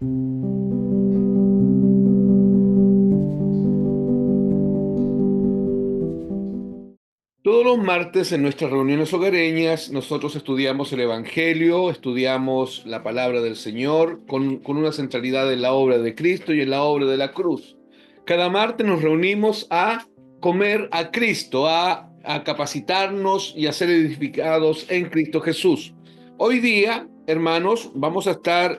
Todos los martes en nuestras reuniones hogareñas nosotros estudiamos el Evangelio, estudiamos la palabra del Señor con una centralidad en la obra de Cristo y en la obra de la cruz. Cada martes nos reunimos a comer a Cristo, a capacitarnos y a ser edificados en Cristo Jesús. Hoy día, hermanos,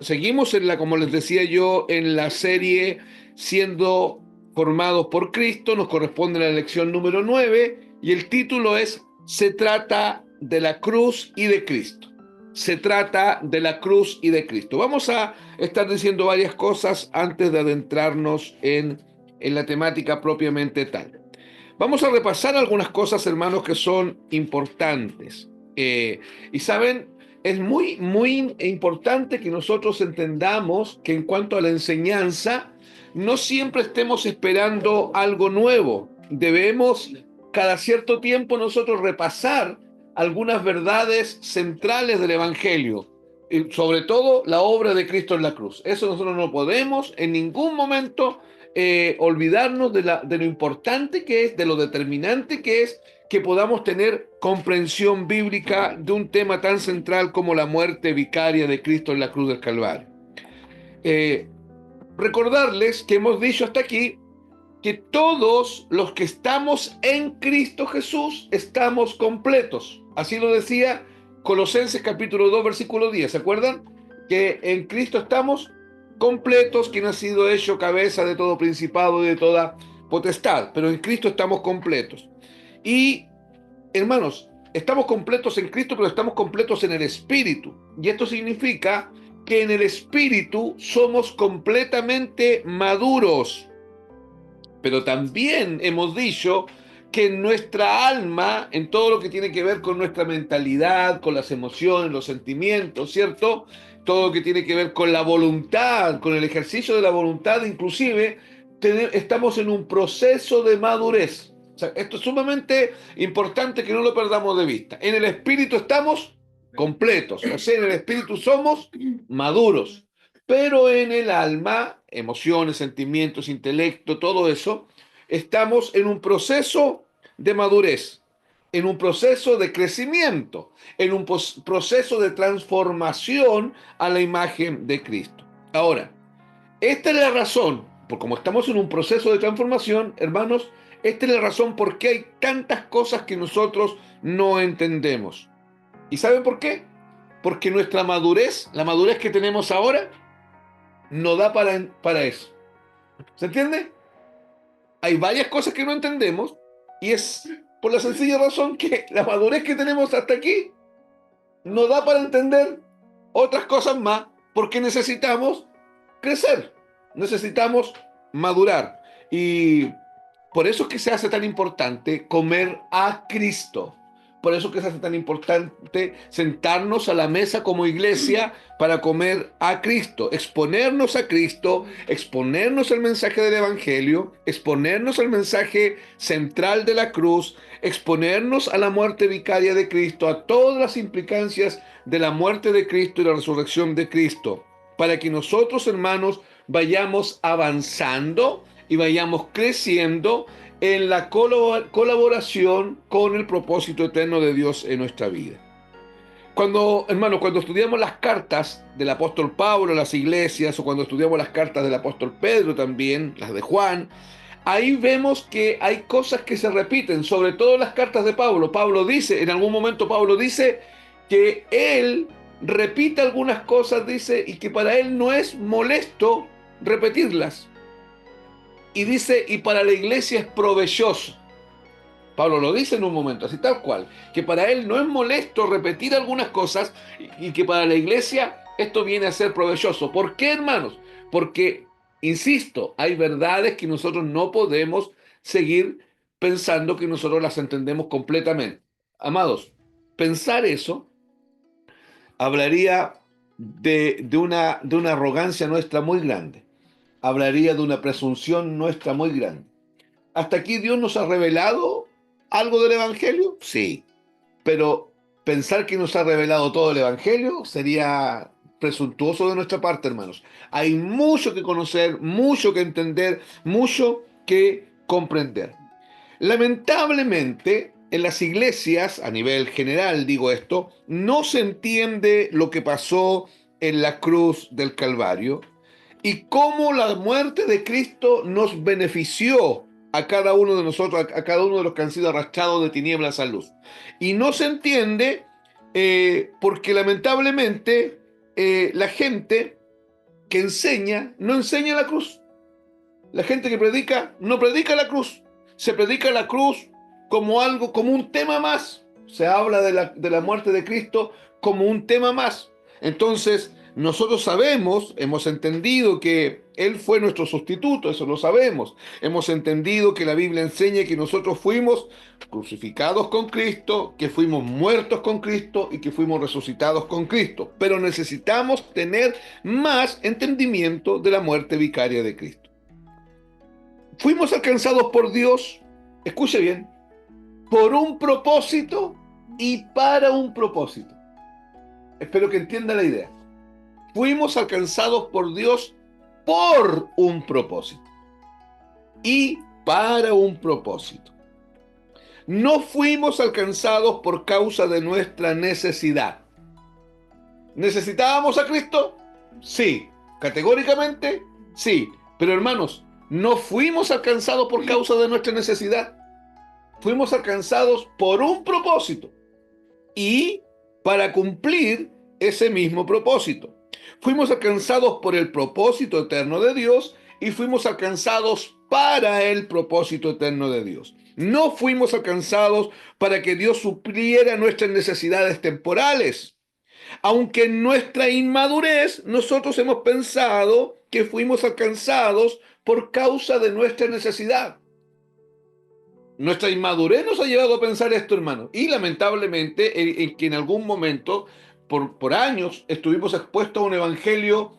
seguimos como les decía yo, en la serie Siendo formados por Cristo. Nos corresponde la lección número 9 y el título es Se trata de la cruz y de Cristo. Se trata de la cruz y de Cristo. Vamos a estar diciendo varias cosas antes de adentrarnos en la temática propiamente tal. Vamos a repasar algunas cosas, hermanos, que son importantes. Y saben, es muy importante que nosotros entendamos que en cuanto a la enseñanza, no siempre estemos esperando algo nuevo. Debemos cada cierto tiempo nosotros repasar algunas verdades centrales del Evangelio, y sobre todo la obra de Cristo en la cruz. Eso nosotros no podemos en ningún momento olvidarnos de lo importante que es, de lo determinante que es que podamos tener comprensión bíblica de un tema tan central como la muerte vicaria de Cristo en la cruz del Calvario. Eh, Recordarles que hemos dicho hasta aquí que todos los que estamos en Cristo Jesús estamos completos. Así lo decía Colosenses capítulo 2 versículo 10. ¿Se acuerdan? Que en Cristo estamos completos, quien ha sido hecho cabeza de todo principado y de toda potestad. Pero en Cristo estamos completos. Y, hermanos, estamos completos en Cristo, pero estamos completos en el Espíritu. Y esto significa que en el Espíritu somos completamente maduros. Pero también hemos dicho que en nuestra alma, en todo lo que tiene que ver con nuestra mentalidad, con las emociones, los sentimientos, ¿cierto? Todo lo que tiene que ver con la voluntad, con el ejercicio de la voluntad, inclusive, estamos en un proceso de madurez. O sea, esto es sumamente importante que no lo perdamos de vista. En el espíritu estamos completos, o sea, en el espíritu somos maduros. Pero en el alma, emociones, sentimientos, intelecto, todo eso, estamos en un proceso de madurez, en un proceso de crecimiento, en un proceso de transformación a la imagen de Cristo. Ahora, esta es la razón, por como estamos en un proceso de transformación, hermanos, esta es la razón por qué hay tantas cosas que nosotros no entendemos. ¿Y saben por qué? Porque nuestra madurez, la madurez que tenemos ahora, no da para eso. ¿Se entiende? Hay varias cosas que no entendemos y es por la sencilla razón que la madurez que tenemos hasta aquí no da para entender otras cosas más porque necesitamos crecer, necesitamos madurar. Y por eso es que se hace tan importante comer a Cristo. Por eso es que se hace tan importante sentarnos a la mesa como iglesia para comer a Cristo, exponernos a Cristo, exponernos al mensaje del Evangelio, exponernos al mensaje central de la cruz, exponernos a la muerte vicaria de Cristo, a todas las implicancias de la muerte de Cristo y la resurrección de Cristo, para que nosotros, hermanos, vayamos avanzando y vayamos creciendo en la colaboración con el propósito eterno de Dios en nuestra vida. Cuando, hermanos, cuando estudiamos las cartas del apóstol Pablo a las iglesias, o cuando estudiamos las cartas del apóstol Pedro también, las de Juan, ahí vemos que hay cosas que se repiten, sobre todo las cartas de Pablo. Pablo dice, en algún momento Pablo dice que él repite algunas cosas, dice, y que para él no es molesto repetirlas. Y dice, y para la iglesia es provechoso. Pablo lo dice en un momento, así tal cual, que para él no es molesto repetir algunas cosas y que para la iglesia esto viene a ser provechoso. ¿Por qué, hermanos? Porque, insisto, hay verdades que nosotros no podemos seguir pensando que nosotros las entendemos completamente. Amados, pensar eso hablaría de una arrogancia nuestra muy grande, hablaría de una presunción nuestra muy grande. ¿Hasta aquí Dios nos ha revelado algo del Evangelio? Sí, pero pensar que nos ha revelado todo el Evangelio sería presuntuoso de nuestra parte, hermanos. Hay mucho que conocer, mucho que entender, mucho que comprender. Lamentablemente, en las iglesias, a nivel general digo esto, no se entiende lo que pasó en la cruz del Calvario y cómo la muerte de Cristo nos benefició a cada uno de nosotros, a cada uno de los que han sido arrastrados de tinieblas a luz. Y no se entiende porque lamentablemente la gente que enseña no enseña la cruz. La gente que predica no predica la cruz. Se predica la cruz como algo, como un tema más. Se habla de la muerte de Cristo como un tema más. Entonces, nosotros sabemos, hemos entendido que Él fue nuestro sustituto, eso lo sabemos. Hemos entendido que la Biblia enseña que nosotros fuimos crucificados con Cristo, que fuimos muertos con Cristo y que fuimos resucitados con Cristo. Pero necesitamos tener más entendimiento de la muerte vicaria de Cristo. Fuimos alcanzados por Dios, escuche bien, por un propósito y para un propósito. Espero que entienda la idea. Fuimos alcanzados por Dios por un propósito y para un propósito. No fuimos alcanzados por causa de nuestra necesidad. ¿Necesitábamos a Cristo? Sí. Categóricamente, sí. Pero hermanos, no fuimos alcanzados por causa de nuestra necesidad. Fuimos alcanzados por un propósito y para cumplir ese mismo propósito. Fuimos alcanzados por el propósito eterno de Dios y fuimos alcanzados para el propósito eterno de Dios. No fuimos alcanzados para que Dios supliera nuestras necesidades temporales. Aunque en nuestra inmadurez nosotros hemos pensado que fuimos alcanzados por causa de nuestra necesidad. Nuestra inmadurez nos ha llevado a pensar esto, hermano. Y lamentablemente, en que en algún momento, por años, estuvimos expuestos a un evangelio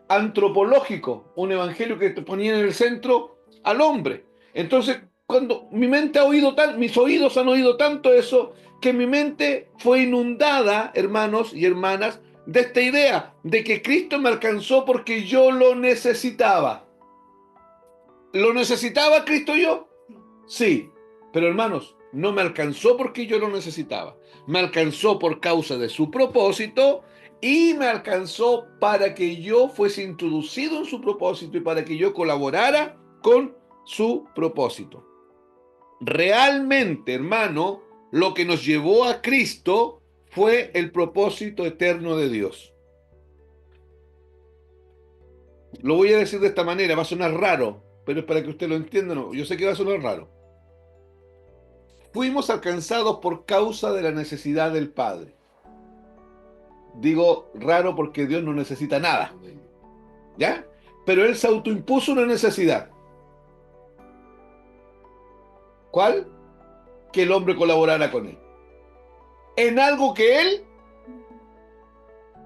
antropológico, un evangelio que ponía en el centro al hombre. Entonces, cuando mi mente ha oído mis oídos han oído tanto eso, que mi mente fue inundada, hermanos y hermanas, de esta idea de que Cristo me alcanzó porque yo lo necesitaba. ¿Lo necesitaba Cristo yo? Sí, pero hermanos, no me alcanzó porque yo lo necesitaba. Me alcanzó por causa de su propósito y me alcanzó para que yo fuese introducido en su propósito y para que yo colaborara con su propósito. Realmente, hermano, lo que nos llevó a Cristo fue el propósito eterno de Dios. Lo voy a decir de esta manera, va a sonar raro, pero es para que usted lo entienda. No, yo sé que va a sonar raro. Fuimos alcanzados por causa de la necesidad del Padre. Digo raro porque Dios no necesita nada, ¿ya? Pero Él se autoimpuso una necesidad. ¿Cuál? Que el hombre colaborara con Él. En algo que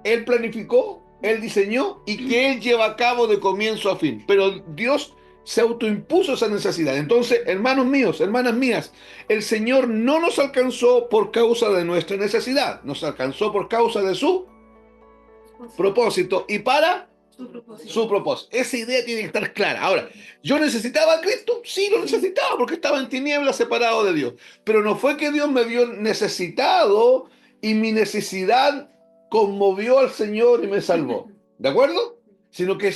Él planificó, Él diseñó y que Él lleva a cabo de comienzo a fin. Pero Dios se autoimpuso esa necesidad. Entonces, hermanos míos, hermanas mías, el Señor no nos alcanzó por causa de nuestra necesidad, nos alcanzó por causa de su propósito y para su propósito. Esa idea tiene que estar clara. Ahora, ¿yo necesitaba a Cristo? Sí, lo necesitaba porque estaba en tinieblas separado de Dios. Pero no fue que Dios me vio necesitado y mi necesidad conmovió al Señor y me salvó. ¿De acuerdo? Sino que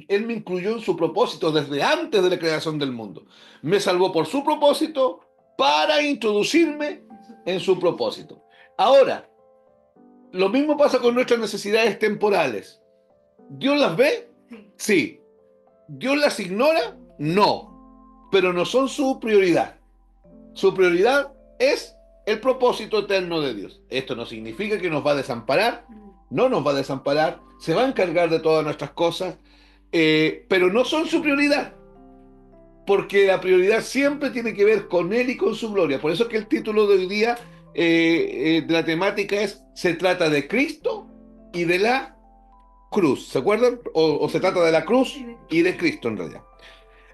Él me incluyó en su propósito desde antes de la creación del mundo. Me salvó por su propósito para introducirme en su propósito. Ahora, lo mismo pasa con nuestras necesidades temporales. ¿Dios las ve? Sí. ¿Dios las ignora? No. Pero no son su prioridad. Su prioridad es el propósito eterno de Dios. Esto no significa que nos va a desamparar. No nos va a desamparar. Se va a encargar de todas nuestras cosas. Pero no son su prioridad. Porque la prioridad siempre tiene que ver con Él y con su gloria. Por eso es que el título de hoy día de la temática es Se trata de Cristo y de la cruz. ¿Se acuerdan? O se trata de la cruz y de Cristo en realidad.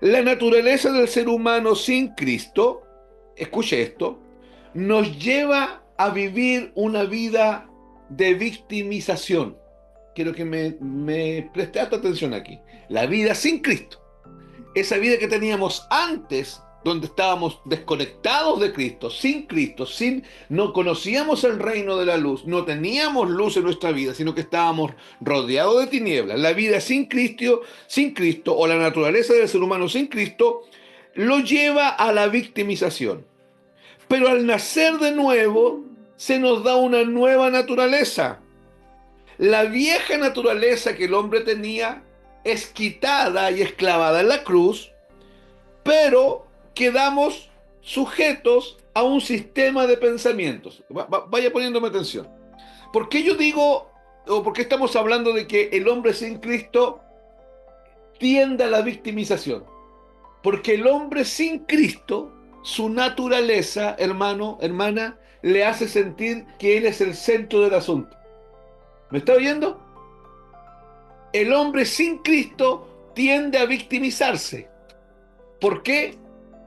La naturaleza del ser humano sin Cristo, escuche esto, nos lleva a vivir una vida de victimización. quiero que me preste alta atención aquí. La vida sin Cristo. Esa vida que teníamos antes, donde estábamos desconectados de Cristo, sin Cristo, no conocíamos el reino de la luz, no teníamos luz en nuestra vida, sino que estábamos rodeados de tinieblas. La vida sin Cristo, o la naturaleza del ser humano sin Cristo, lo lleva a la victimización. Pero al nacer de nuevo, se nos da una nueva naturaleza. La vieja naturaleza que el hombre tenía es quitada y esclavada en la cruz, pero quedamos sujetos a un sistema de pensamientos. Vaya poniéndome atención. ¿Por qué yo digo, o por qué estamos hablando de que el hombre sin Cristo tiende a la victimización? Porque el hombre sin Cristo, su naturaleza, hermano, hermana, le hace sentir que él es el centro del asunto. ¿Me está oyendo? El hombre sin Cristo tiende a victimizarse. ¿Por qué?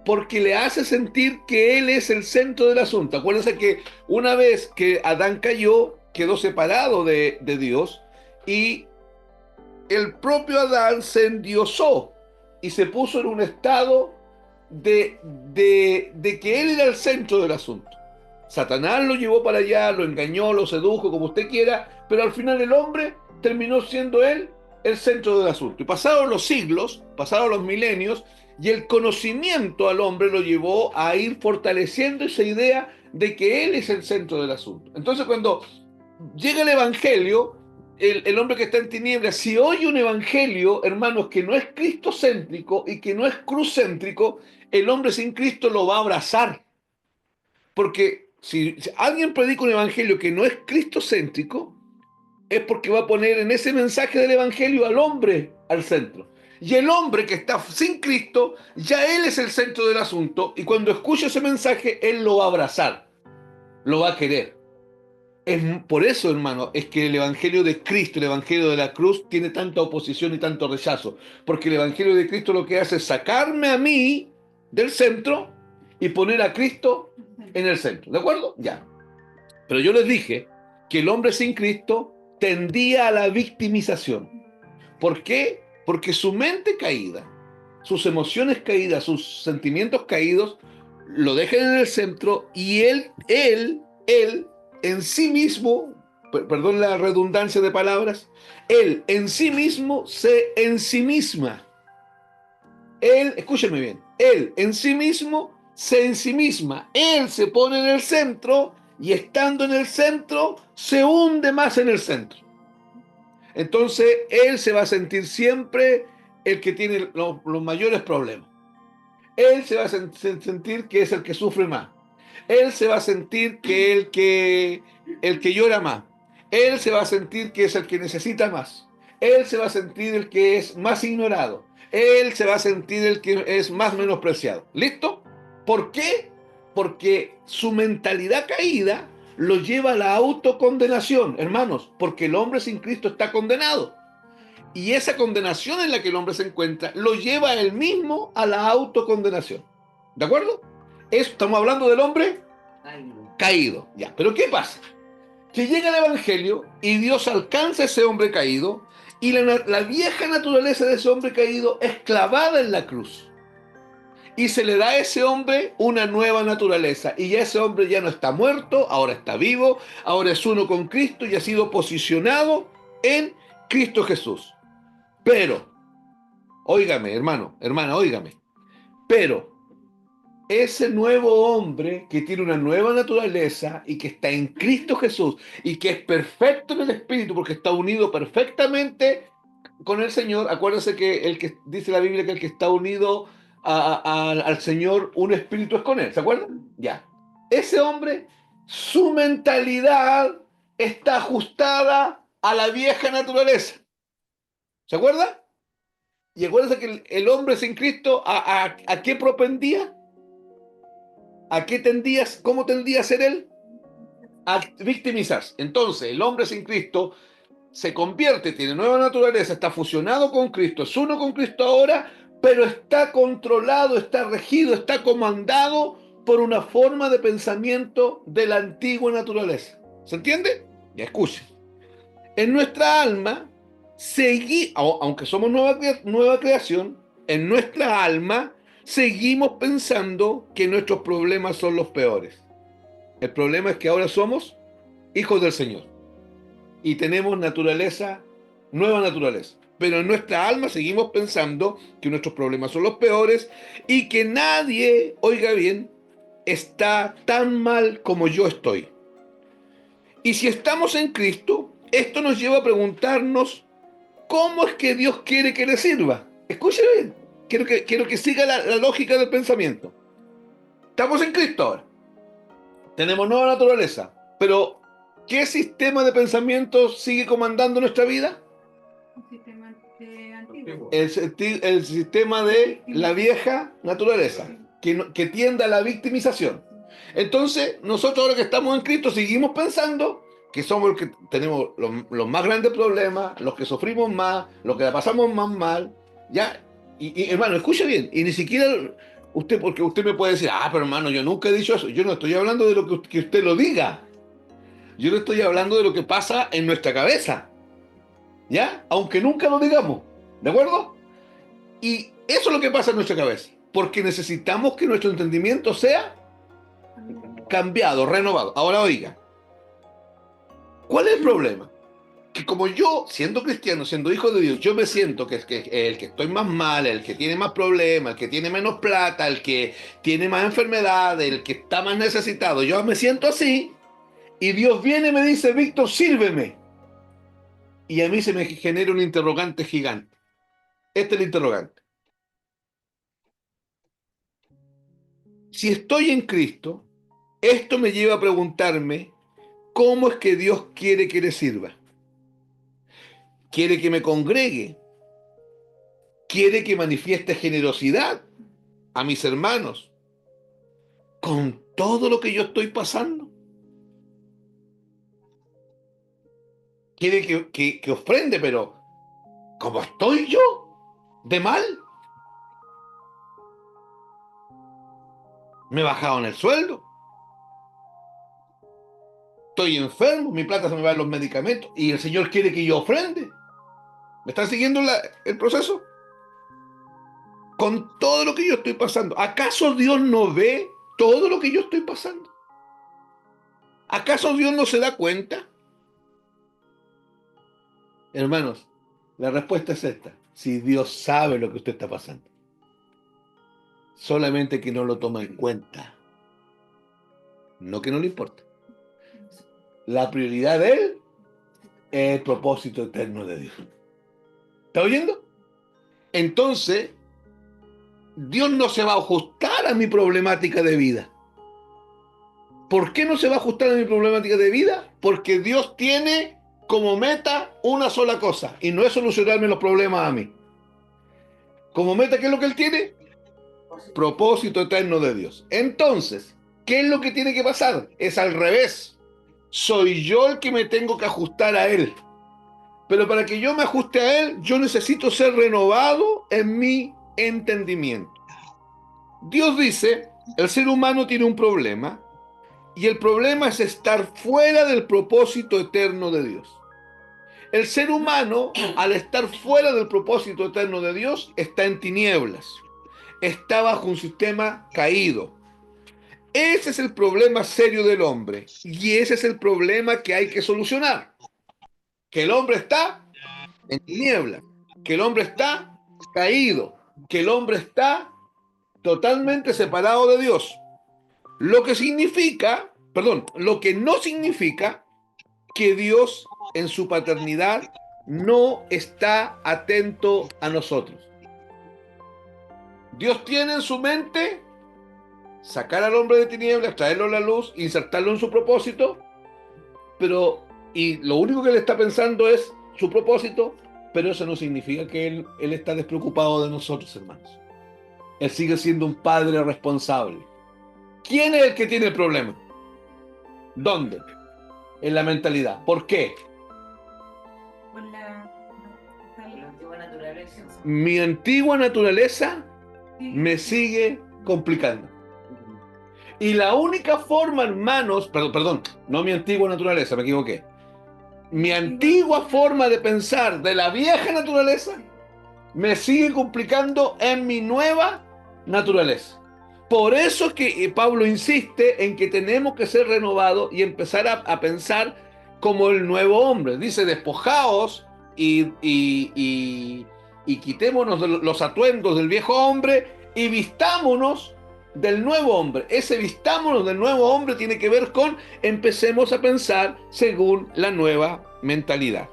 Porque le hace sentir que él es el centro del asunto. Acuérdense que una vez que Adán cayó, quedó separado de Dios, y el propio Adán se endiosó y se puso en un estado de que él era el centro del asunto. Satanás lo llevó para allá, lo engañó, lo sedujo, como usted quiera, pero al final el hombre terminó siendo él el centro del asunto. Y pasaron los siglos, pasaron los milenios, y el conocimiento al hombre lo llevó a ir fortaleciendo esa idea de que él es el centro del asunto. Entonces, cuando llega el evangelio, el hombre que está en tinieblas, si oye un evangelio, hermanos, que no es cristocéntrico y que no es cruzcéntrico, el hombre sin Cristo lo va a abrazar. Porque si alguien predica un evangelio que no es cristocéntrico, es porque va a poner en ese mensaje del evangelio al hombre al centro. Y el hombre que está sin Cristo, ya él es el centro del asunto, y cuando escucha ese mensaje, él lo va a abrazar, lo va a querer. Es por eso, hermano, es que el evangelio de Cristo, el evangelio de la cruz, tiene tanta oposición y tanto rechazo. Porque el evangelio de Cristo lo que hace es sacarme a mí del centro y poner a Cristo en el centro. ¿De acuerdo? Ya. Pero yo les dije que el hombre sin Cristo tendía a la victimización. ¿Por qué? Porque su mente caída, sus emociones caídas, sus sentimientos caídos, lo dejan en el centro, y él en sí mismo, perdón la redundancia de palabras, él en sí mismo se ensimisma. Él, escúchenme bien, él en sí mismo se ensimisma. Él se pone en el centro, y estando en el centro, se hunde más en el centro. Entonces, él se va a sentir siempre el que tiene los mayores problemas. Él se va a sentir que es el que sufre más. Él se va a sentir que el que llora más. Él se va a sentir que es el que necesita más. Él se va a sentir el que es más ignorado. Él se va a sentir el que es más menospreciado. ¿Listo? ¿Por qué? Porque su mentalidad caída lo lleva a la autocondenación, hermanos, porque el hombre sin Cristo está condenado. Y esa condenación en la que el hombre se encuentra lo lleva a él mismo a la autocondenación. ¿De acuerdo? Estamos hablando del hombre caído. Ya, pero ¿qué pasa? Que llega el evangelio y Dios alcanza a ese hombre caído, y la vieja naturaleza de ese hombre caído es clavada en la cruz. Y se le da a ese hombre una nueva naturaleza. Y ya ese hombre ya no está muerto, ahora está vivo, ahora es uno con Cristo y ha sido posicionado en Cristo Jesús. Pero, óigame, hermano, hermana, óigame. Pero ese nuevo hombre que tiene una nueva naturaleza y que está en Cristo Jesús y que es perfecto en el Espíritu porque está unido perfectamente con el Señor. Acuérdense que el que dice la Biblia que el que está unido al Señor, un espíritu es con él. ¿Se acuerdan? Ya. Ese hombre, su mentalidad está ajustada a la vieja naturaleza. ¿Se acuerda? Y acuérdense que el hombre sin Cristo, ¿a qué propendía? ¿A qué tendías? ¿Cómo tendía a ser él? A victimizarse. Entonces, el hombre sin Cristo se convierte, tiene nueva naturaleza, está fusionado con Cristo, es uno con Cristo ahora, pero está controlado, está regido, está comandado por una forma de pensamiento de la antigua naturaleza. ¿Se entiende? Ya escuchen. En nuestra alma, aunque somos nueva creación, en nuestra alma seguimos pensando que nuestros problemas son los peores. El problema es que ahora somos hijos del Señor y tenemos nueva naturaleza. Pero en nuestra alma seguimos pensando que nuestros problemas son los peores y que nadie, oiga bien, está tan mal como yo estoy. Y si estamos en Cristo, esto nos lleva a preguntarnos cómo es que Dios quiere que le sirva. Escúcheme bien, quiero que siga la lógica del pensamiento. Estamos en Cristo ahora, tenemos nueva naturaleza, pero ¿qué sistema de pensamiento sigue comandando nuestra vida? Un sistema antiguo. El sistema de la vieja naturaleza, que tiende a la victimización. Entonces, nosotros ahora que estamos en Cristo seguimos pensando que somos los que tenemos los más grandes problemas, los que sufrimos más, los que la pasamos más mal, ¿ya? Y hermano, escuche bien, y ni siquiera usted, porque usted me puede decir, pero hermano, yo nunca he dicho eso. Yo no estoy hablando de lo que usted lo diga. Yo no estoy hablando de lo que pasa en nuestra cabeza, ¿ya? Aunque nunca lo digamos, ¿de acuerdo? Y eso es lo que pasa en nuestra cabeza, porque necesitamos que nuestro entendimiento sea cambiado, renovado. Ahora oiga, ¿cuál es el problema? Que como yo, siendo cristiano, siendo hijo de Dios, yo me siento que es que el que estoy más mal, el que tiene más problemas, el que tiene menos plata, el que tiene más enfermedad, el que está más necesitado, yo me siento así, y Dios viene y me dice, Víctor, sírveme. Y a mí se me genera un interrogante gigante. Este es el interrogante. Si estoy en Cristo, esto me lleva a preguntarme, ¿cómo es que Dios quiere que le sirva? ¿Quiere que me congregue? ¿Quiere que manifieste generosidad a mis hermanos con todo lo que yo estoy pasando? ¿Quiere que ofrende, pero ¿cómo estoy yo de mal? Me he bajado en el sueldo, estoy enfermo, mi plata se me va en los medicamentos y el Señor quiere que yo ofrende. ¿Me están siguiendo el proceso? Con todo lo que yo estoy pasando. ¿Acaso Dios no ve todo lo que yo estoy pasando? ¿Acaso Dios no se da cuenta? Hermanos, la respuesta es esta. Si Dios sabe lo que usted está pasando, solamente que no lo toma en cuenta, no que no le importa. La prioridad de Él es el propósito eterno de Dios. ¿Está oyendo? Entonces, Dios no se va a ajustar a mi problemática de vida. ¿Por qué no se va a ajustar a mi problemática de vida? Porque Dios tiene como meta una sola cosa, y no es solucionarme los problemas a mí. Como meta, ¿qué es lo que Él tiene? Propósito eterno de Dios. Entonces, ¿qué es lo que tiene que pasar? Es al revés. Soy yo el que me tengo que ajustar a Él. Pero para que yo me ajuste a Él, yo necesito ser renovado en mi entendimiento. Dios dice, el ser humano tiene un problema, y el problema es estar fuera del propósito eterno de Dios. El ser humano, al estar fuera del propósito eterno de Dios, está en tinieblas. Está bajo un sistema caído. Ese es el problema serio del hombre. Y ese es el problema que hay que solucionar. Que el hombre está en tinieblas. Que el hombre está caído. Que el hombre está totalmente separado de Dios. Lo que significa, perdón, lo que no significa que Dios en su paternidad no está atento a nosotros. Dios tiene en su mente sacar al hombre de tinieblas, traerlo a la luz, insertarlo en su propósito, y lo único que él está pensando es su propósito, pero eso no significa que él está despreocupado de nosotros, hermanos. Él sigue siendo un padre responsable. ¿Quién es el que tiene el problema? ¿Dónde? En la mentalidad. ¿Por qué? Con la antigua naturaleza. Mi antigua naturaleza Sí. me sigue complicando. Y la única forma, hermanos, perdón, no mi antigua naturaleza, me equivoqué. mi antigua forma de pensar de la vieja naturaleza me sigue complicando en mi nueva naturaleza. Por eso es que Pablo insiste en que tenemos que ser renovados y empezar a pensar como el nuevo hombre. Dice, despojaos y quitémonos de los atuendos del viejo hombre y vistámonos del nuevo hombre. Ese vistámonos del nuevo hombre tiene que ver con empecemos a pensar según la nueva mentalidad.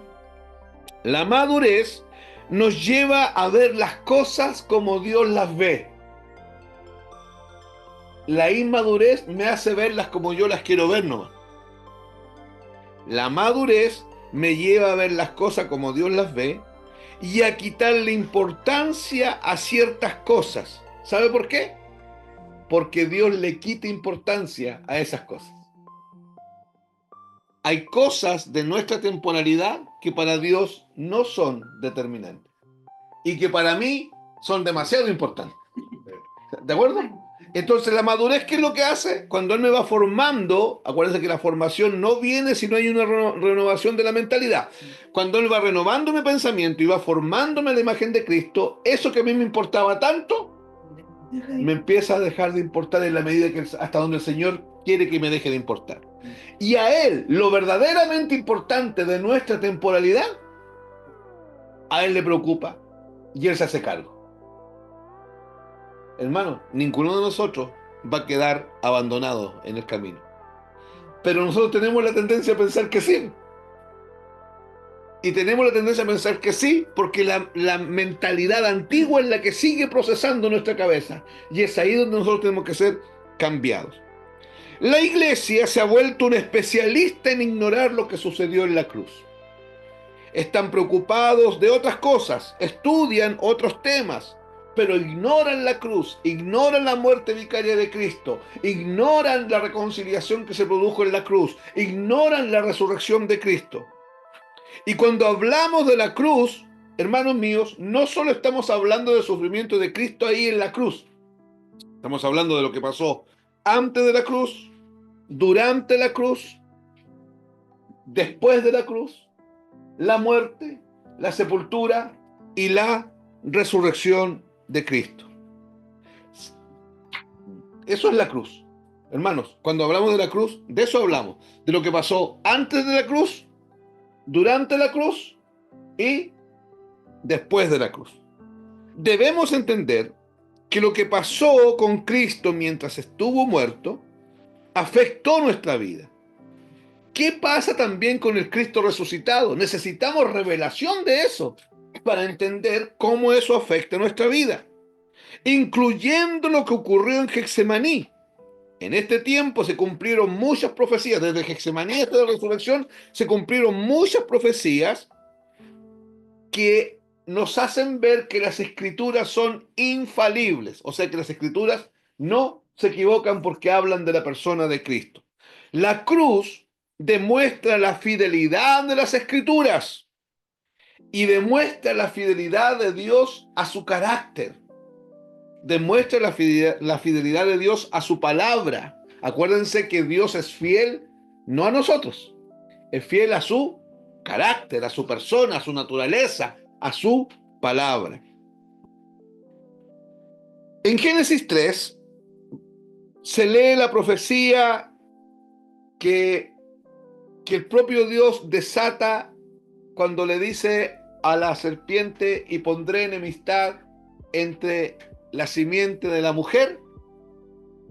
La madurez nos lleva a ver las cosas como Dios las ve. La inmadurez me hace verlas como yo las quiero ver nomás. La madurez me lleva a ver las cosas como Dios las ve y a quitarle importancia a ciertas cosas. ¿Sabe por qué? Porque Dios le quita importancia a esas cosas. Hay cosas de nuestra temporalidad que para Dios no son determinantes y que para mí son demasiado importantes. ¿De acuerdo? Entonces la madurez, ¿qué es lo que hace? Cuando Él me va formando, acuérdense que la formación no viene si no hay una renovación de la mentalidad. Cuando Él va renovando mi pensamiento y va formándome a la imagen de Cristo, eso que a mí me importaba tanto, me empieza a dejar de importar en la medida que hasta donde el Señor quiere que me deje de importar. Y a Él, lo verdaderamente importante de nuestra temporalidad, a Él le preocupa y Él se hace cargo. Hermano, ninguno de nosotros va a quedar abandonado en el camino. Pero nosotros tenemos la tendencia a pensar que sí. Y tenemos la tendencia a pensar que sí porque la mentalidad antigua es la que sigue procesando nuestra cabeza. Y es ahí donde nosotros tenemos que ser cambiados. La iglesia se ha vuelto un especialista en ignorar lo que sucedió en la cruz. Están preocupados de otras cosas, estudian otros temas, pero ignoran la cruz, ignoran la muerte vicaria de Cristo, ignoran la reconciliación que se produjo en la cruz, ignoran la resurrección de Cristo. Y cuando hablamos de la cruz, hermanos míos, no solo estamos hablando del sufrimiento de Cristo ahí en la cruz, estamos hablando de lo que pasó antes de la cruz, durante la cruz, después de la cruz, la muerte, la sepultura y la resurrección de Cristo. Eso es la cruz. Hermanos, cuando hablamos de la cruz, de eso hablamos. De lo que pasó antes de la cruz, durante la cruz y después de la cruz. Debemos entender que lo que pasó con Cristo mientras estuvo muerto afectó nuestra vida. ¿Qué pasa también con el Cristo resucitado? Necesitamos revelación de eso para entender cómo eso afecta nuestra vida, incluyendo lo que ocurrió en Getsemaní. En este tiempo se cumplieron muchas profecías, desde Getsemaní hasta la resurrección se cumplieron muchas profecías que nos hacen ver que las escrituras son infalibles, o sea que las escrituras no se equivocan porque hablan de la persona de Cristo. La cruz demuestra la fidelidad de las escrituras y demuestra la fidelidad de Dios a su carácter. Demuestra la fidelidad de Dios a su palabra. Acuérdense que Dios es fiel no a nosotros, es fiel a su carácter, a su persona, a su naturaleza, a su palabra. En Génesis 3 se lee la profecía que el propio Dios desata cuando le dice a la serpiente: y pondré enemistad entre la simiente de la mujer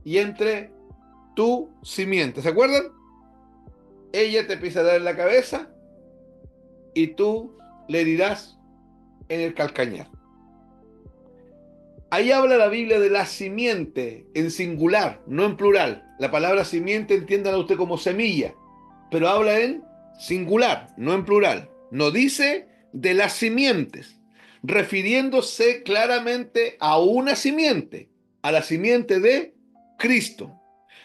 y entre tu simiente. ¿Se acuerdan? Ella te pisará en la cabeza y tú le herirás en el calcañar. Ahí habla la Biblia de la simiente en singular, no en plural. La palabra simiente entiéndala usted como semilla, pero habla en singular, no en plural. No dice de las simientes, refiriéndose claramente a una simiente, a la simiente de Cristo.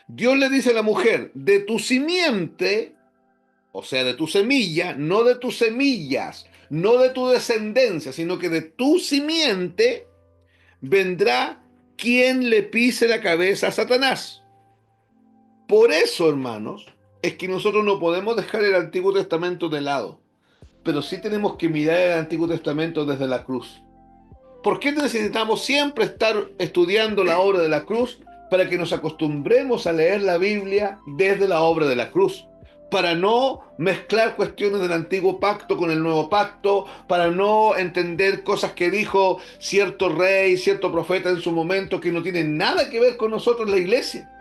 Dios le dice a la mujer: de tu simiente, o sea, de tu semilla, no de tus semillas, no de tu descendencia, sino que de tu simiente vendrá quien le pise la cabeza a Satanás. Por eso, hermanos, es que nosotros no podemos dejar el Antiguo Testamento de lado, pero sí tenemos que mirar el Antiguo Testamento desde la cruz. ¿Por qué necesitamos siempre estar estudiando la obra de la cruz? Para que nos acostumbremos a leer la Biblia desde la obra de la cruz. Para no mezclar cuestiones del antiguo pacto con el nuevo pacto, para no entender cosas que dijo cierto rey, cierto profeta en su momento que no tienen nada que ver con nosotros la iglesia.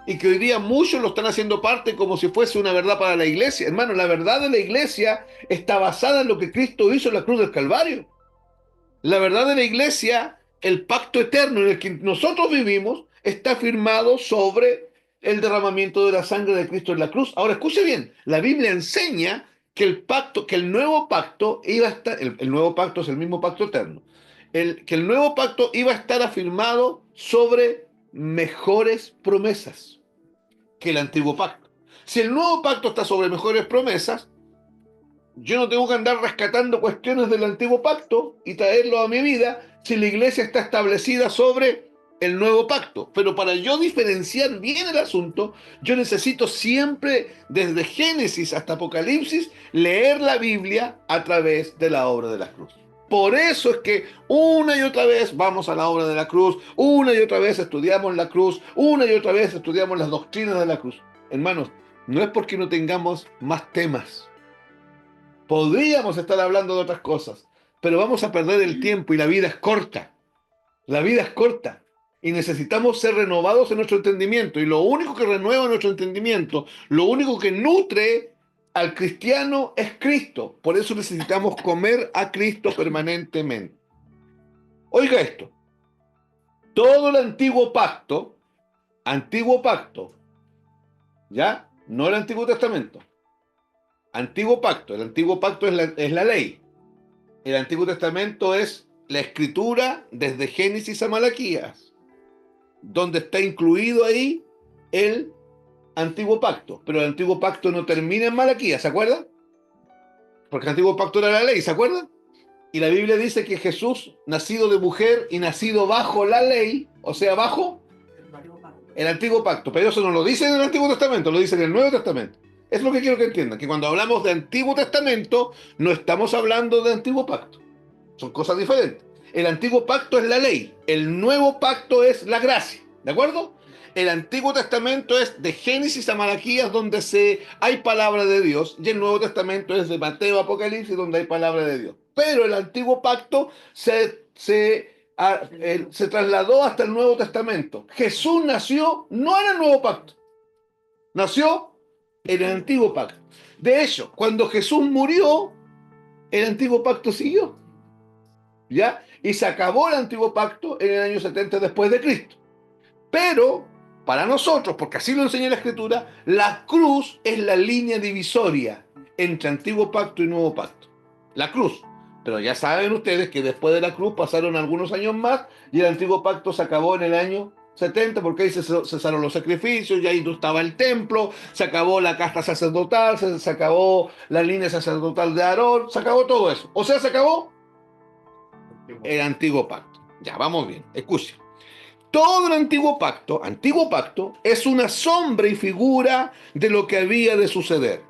Y que hoy día muchos lo están haciendo parte como si fuese una verdad para la iglesia. Hermano, la verdad de la iglesia está basada en lo que Cristo hizo en la cruz del Calvario. La verdad de la iglesia, el pacto eterno en el que nosotros vivimos, está firmado sobre el derramamiento de la sangre de Cristo en la cruz. Ahora, escuche bien, la Biblia enseña que el pacto, que el nuevo pacto iba a estar, el nuevo pacto es el mismo pacto eterno, que el nuevo pacto iba a estar afirmado sobre mejores promesas que el antiguo pacto. Si el nuevo pacto está sobre mejores promesas, yo no tengo que andar rescatando cuestiones del antiguo pacto y traerlo a mi vida si la iglesia está establecida sobre el nuevo pacto. Pero para yo diferenciar bien el asunto, yo necesito siempre, desde Génesis hasta Apocalipsis, leer la Biblia a través de la obra de la cruz. Por eso es que una y otra vez vamos a la obra de la cruz, una y otra vez estudiamos la cruz, una y otra vez estudiamos las doctrinas de la cruz. Hermanos, no es porque no tengamos más temas. Podríamos estar hablando de otras cosas, pero vamos a perder el tiempo y la vida es corta. La vida es corta y necesitamos ser renovados en nuestro entendimiento. Y lo único que renueva nuestro entendimiento, lo único que nutre al cristiano es Cristo. Por eso necesitamos comer a Cristo permanentemente. Oiga esto, todo el antiguo pacto, ¿ya? No el Antiguo Testamento. El antiguo pacto es la ley. El Antiguo Testamento es la escritura desde Génesis a Malaquías, donde está incluido ahí el Antiguo Pacto. Pero el Antiguo Pacto no termina en Malaquías, ¿se acuerdan? Porque el Antiguo Pacto era la ley, ¿se acuerdan? Y la Biblia dice que Jesús, nacido de mujer y nacido bajo la ley, o sea, bajo el Antiguo Pacto. Pero eso no lo dice en el Antiguo Testamento, lo dice en el Nuevo Testamento. Es lo que quiero que entiendan, que cuando hablamos de Antiguo Testamento, no estamos hablando de Antiguo Pacto. Son cosas diferentes. El Antiguo Pacto es la ley, el Nuevo Pacto es la gracia, ¿de acuerdo? El Antiguo Testamento es de Génesis a Malaquías, donde hay palabra de Dios, y el Nuevo Testamento es de Mateo a Apocalipsis, donde hay palabra de Dios. Pero el Antiguo Pacto se trasladó hasta el Nuevo Testamento. Jesús nació no en el Nuevo Pacto, nació en el Antiguo Pacto. De hecho, cuando Jesús murió, el Antiguo Pacto siguió, ¿ya? Y se acabó el Antiguo Pacto en el año 70 después de Cristo. Pero para nosotros, porque así lo enseña la Escritura, la cruz es la línea divisoria entre Antiguo Pacto y Nuevo Pacto. La cruz. Pero ya saben ustedes que después de la cruz pasaron algunos años más y el Antiguo Pacto se acabó en el año 70, porque ahí se cesaron los sacrificios, y ahí no estaba el templo, se acabó la casta sacerdotal, se acabó la línea sacerdotal de Aarón, se acabó todo eso. O sea, se acabó el Antiguo Pacto. Ya, vamos bien, escuchen. Todo el antiguo pacto, es una sombra y figura de lo que había de suceder.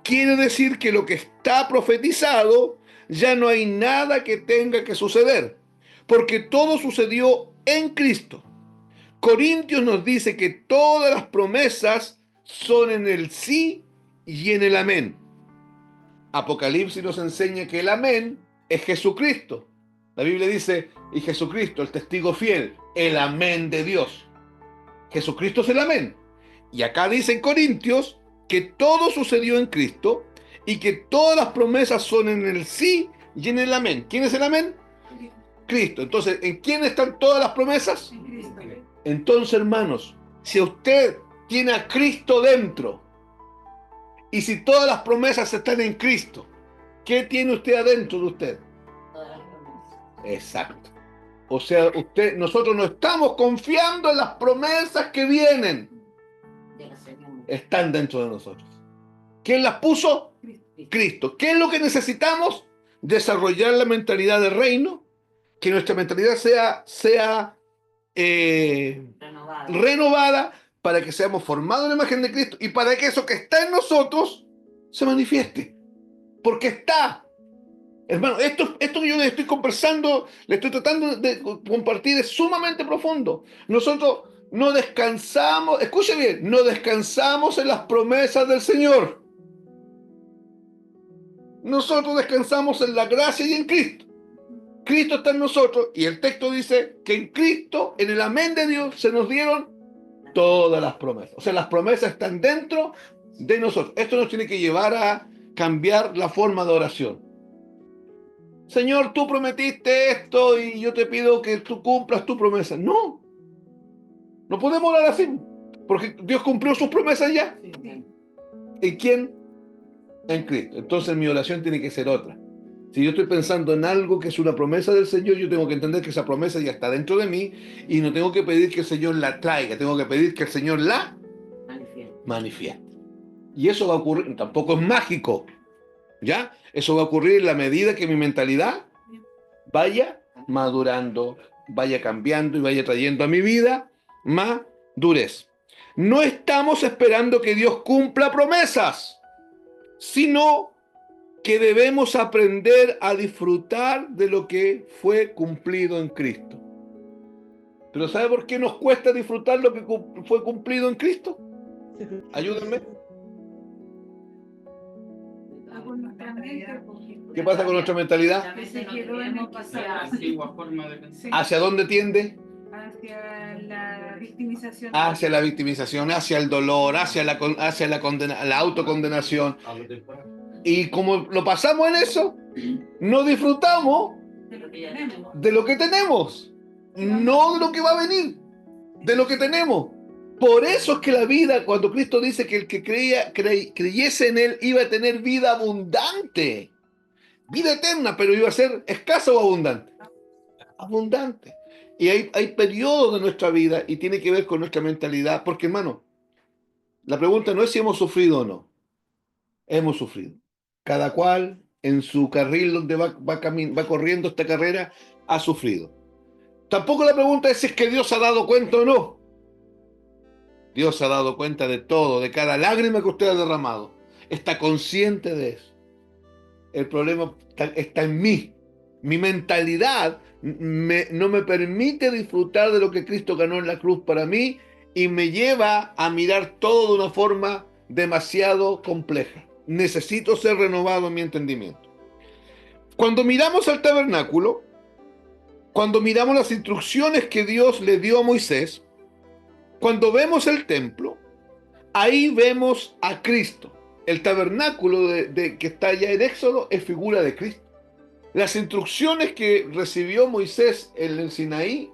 Quiere decir que lo que está profetizado ya no hay nada que tenga que suceder, porque todo sucedió en Cristo. Corintios nos dice que todas las promesas son en el sí y en el amén. Apocalipsis nos enseña que el amén es Jesucristo. La Biblia dice, y Jesucristo, el testigo fiel, el amén de Dios. Jesucristo es el amén. Y acá dice en Corintios que todo sucedió en Cristo y que todas las promesas son en el sí y en el amén. ¿Quién es el amén? Cristo. Entonces, ¿en quién están todas las promesas? Entonces, hermanos, si usted tiene a Cristo dentro y si todas las promesas están en Cristo, ¿qué tiene usted adentro de usted? Todas las promesas. Exacto. O sea, nosotros no estamos confiando en las promesas que vienen. Están dentro de nosotros. ¿Quién las puso? Cristo. ¿Qué es lo que necesitamos? Desarrollar la mentalidad del reino, que nuestra mentalidad sea renovada para que seamos formados en la imagen de Cristo y para que eso que está en nosotros se manifieste. Porque está. Hermano, esto que yo les estoy conversando, le estoy tratando de compartir, es sumamente profundo. Nosotros no descansamos, escuche bien, no descansamos en las promesas del Señor. Nosotros descansamos en la gracia y en Cristo. Cristo está en nosotros y el texto dice que en Cristo, en el amén de Dios, se nos dieron todas las promesas. O sea, las promesas están dentro de nosotros. Esto nos tiene que llevar a cambiar la forma de oración. Señor, tú prometiste esto y yo te pido que tú cumplas tu promesa. No, no podemos orar así, porque Dios cumplió sus promesas ya. ¿En quién? En Cristo. Entonces mi oración tiene que ser otra. Si yo estoy pensando en algo que es una promesa del Señor, yo tengo que entender que esa promesa ya está dentro de mí y no tengo que pedir que el Señor la traiga, tengo que pedir que el Señor la manifieste. Y eso va a ocurrir, tampoco es mágico, ¿ya? Eso va a ocurrir en la medida que mi mentalidad vaya madurando, vaya cambiando y vaya trayendo a mi vida madurez. No estamos esperando que Dios cumpla promesas, sino que debemos aprender a disfrutar de lo que fue cumplido en Cristo. ¿Pero sabe por qué nos cuesta disfrutar lo que fue cumplido en Cristo? Ayúdenme. ¿Qué pasa con nuestra mentalidad? ¿Hacia dónde tiende? Hacia la victimización. Hacia la victimización, hacia el dolor, hacia la autocondenación. Y como lo pasamos en eso, no disfrutamos de lo que tenemos, no de lo que va a venir, de lo que tenemos. Por eso es que la vida, cuando Cristo dice que el que creyese en Él iba a tener vida abundante, vida eterna, pero iba a ser escasa o abundante. Abundante. Y hay periodos de nuestra vida y tiene que ver con nuestra mentalidad, porque hermano, la pregunta no es si hemos sufrido o no. Hemos sufrido. Cada cual en su carril donde va corriendo esta carrera ha sufrido. Tampoco la pregunta es si es que Dios ha dado cuenta o no. Dios ha dado cuenta de todo, de cada lágrima que usted ha derramado. Está consciente de eso. El problema está en mí. Mi mentalidad no me permite disfrutar de lo que Cristo ganó en la cruz para mí y me lleva a mirar todo de una forma demasiado compleja. Necesito ser renovado en mi entendimiento. Cuando miramos al tabernáculo, cuando miramos las instrucciones que Dios le dio a Moisés, cuando vemos el templo, ahí vemos a Cristo. El tabernáculo que está allá en Éxodo es figura de Cristo. Las instrucciones que recibió Moisés en el Sinaí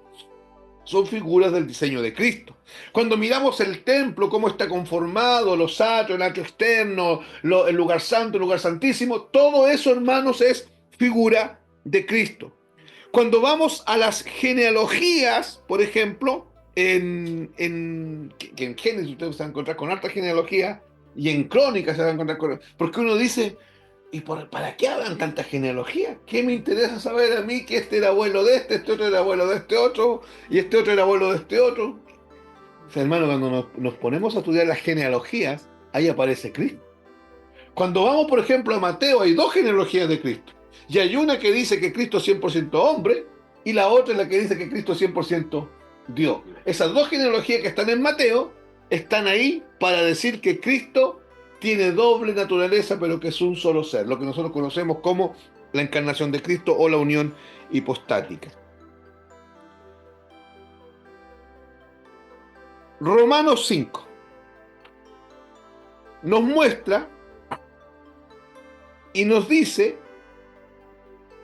son figuras del diseño de Cristo. Cuando miramos el templo, cómo está conformado, los atrios, el atrio externo, el lugar santo, el lugar santísimo, todo eso, hermanos, es figura de Cristo. Cuando vamos a las genealogías, por ejemplo, en Génesis ustedes se van a encontrar con harta genealogía y en Crónicas se van a encontrar con... Porque uno dice, ¿y para qué hablan tanta genealogía? ¿Qué me interesa saber a mí que este era abuelo de este otro era abuelo de este otro, y este otro era abuelo de este otro? O sea, hermano, cuando nos ponemos a estudiar las genealogías, ahí aparece Cristo. Cuando vamos, por ejemplo, a Mateo, hay dos genealogías de Cristo. Y hay una que dice que Cristo es 100% hombre, y la otra es la que dice que Cristo es 100% Dios. Esas dos genealogías que están en Mateo, están ahí para decir que Cristo tiene doble naturaleza, pero que es un solo ser, lo que nosotros conocemos como la encarnación de Cristo o la unión hipostática. Romanos 5 nos muestra y nos dice,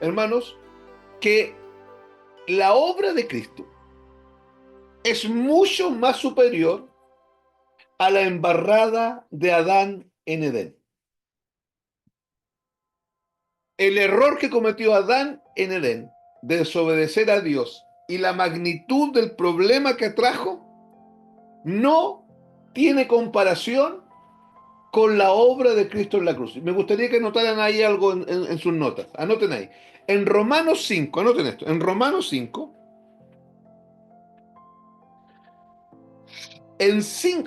hermanos, que la obra de Cristo es mucho más superior a la embarrada de Adán en Edén. El error que cometió Adán en Edén de desobedecer a Dios y la magnitud del problema que trajo no tiene comparación con la obra de Cristo en la cruz. Me gustaría que anotaran ahí algo en sus notas. Anoten ahí. En Romanos 5, anoten esto. En Romanos 5,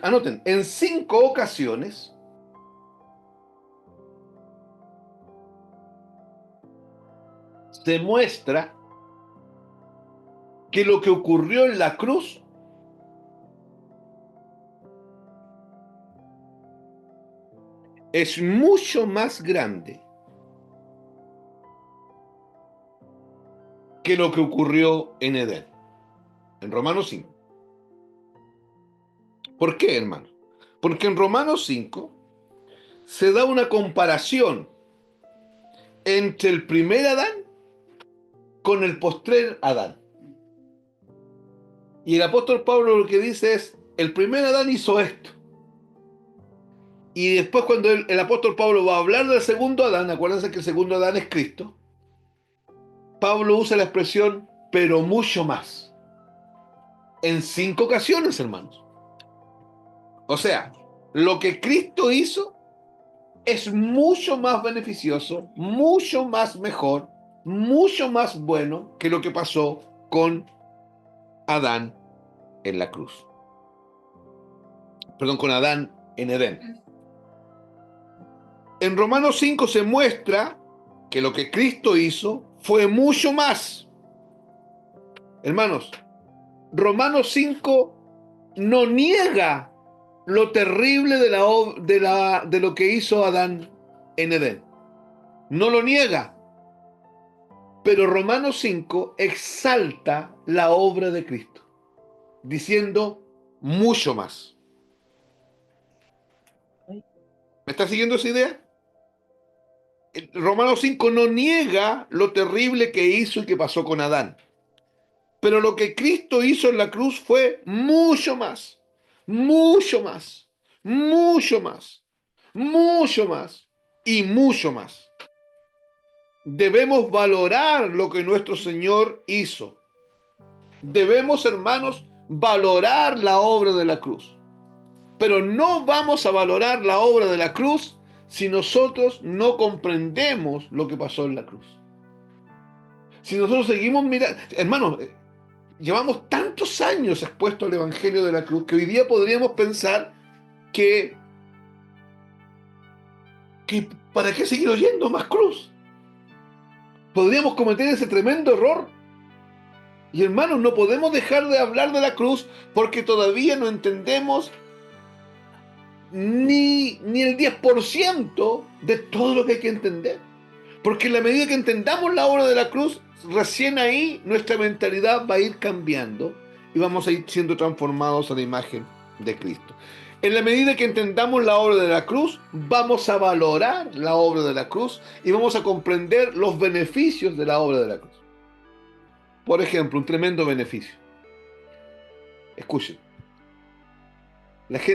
Anoten, en 5 ocasiones se muestra que lo que ocurrió en la cruz es mucho más grande que lo que ocurrió en Edén, en Romanos 5. ¿Por qué, hermano? Porque en Romanos 5 se da una comparación entre el primer Adán con el postrer Adán. Y el apóstol Pablo lo que dice es, el primer Adán hizo esto. Y después cuando el apóstol Pablo va a hablar del segundo Adán, acuérdense que el segundo Adán es Cristo, Pablo usa la expresión, pero mucho más. En 5 ocasiones, hermanos. O sea, lo que Cristo hizo es mucho más beneficioso, mucho más mejor, mucho más bueno que lo que pasó con Adán en la cruz. Perdón, con Adán en Edén. En Romanos 5 se muestra que lo que Cristo hizo fue mucho más. Hermanos, Romanos 5 no niega lo terrible de lo que hizo Adán en Edén. No lo niega. Pero Romanos 5 exalta la obra de Cristo, diciendo mucho más. ¿Me está siguiendo esa idea? Romanos 5 no niega lo terrible que hizo y que pasó con Adán. Pero lo que Cristo hizo en la cruz fue mucho más, mucho más, mucho más, mucho más y mucho más. Debemos valorar lo que nuestro Señor hizo. Debemos, hermanos, valorar la obra de la cruz. Pero no vamos a valorar la obra de la cruz si nosotros no comprendemos lo que pasó en la cruz. Si nosotros seguimos mirando, hermanos, llevamos tantos años expuestos al Evangelio de la cruz que hoy día podríamos pensar que ¿para qué seguir oyendo más cruz? Podríamos cometer ese tremendo error. Y hermanos, no podemos dejar de hablar de la cruz porque todavía no entendemos ni el 10% de todo lo que hay que entender. Porque en la medida que entendamos la obra de la cruz, recién ahí nuestra mentalidad va a ir cambiando y vamos a ir siendo transformados a la imagen de Cristo. En la medida que entendamos la obra de la cruz, vamos a valorar la obra de la cruz y vamos a comprender los beneficios de la obra de la cruz. Por ejemplo, un tremendo beneficio. Escuchen,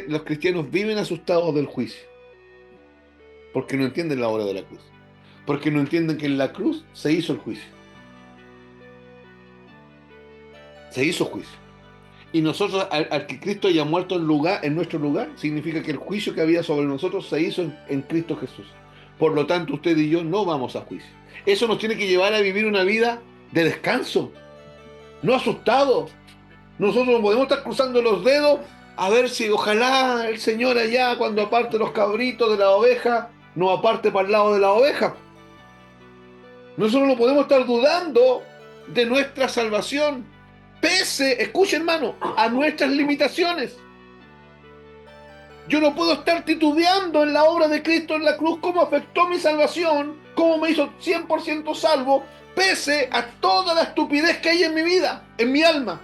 los cristianos viven asustados del juicio porque no entienden la obra de la cruz. Porque no entienden que en la cruz se hizo el juicio. Se hizo juicio. Y nosotros, al que Cristo haya muerto en nuestro lugar, significa que el juicio que había sobre nosotros se hizo en Cristo Jesús. Por lo tanto, usted y yo no vamos a juicio. Eso nos tiene que llevar a vivir una vida de descanso, no asustados. Nosotros no podemos estar cruzando los dedos a ver si ojalá el Señor allá, cuando aparte los cabritos de la oveja, no aparte para el lado de la oveja. Nosotros no podemos estar dudando de nuestra salvación, pese, escuche hermano, a nuestras limitaciones. Yo no puedo estar titubeando en la obra de Cristo en la cruz, cómo afectó mi salvación, cómo me hizo 100% salvo, pese a toda la estupidez que hay en mi vida, en mi alma.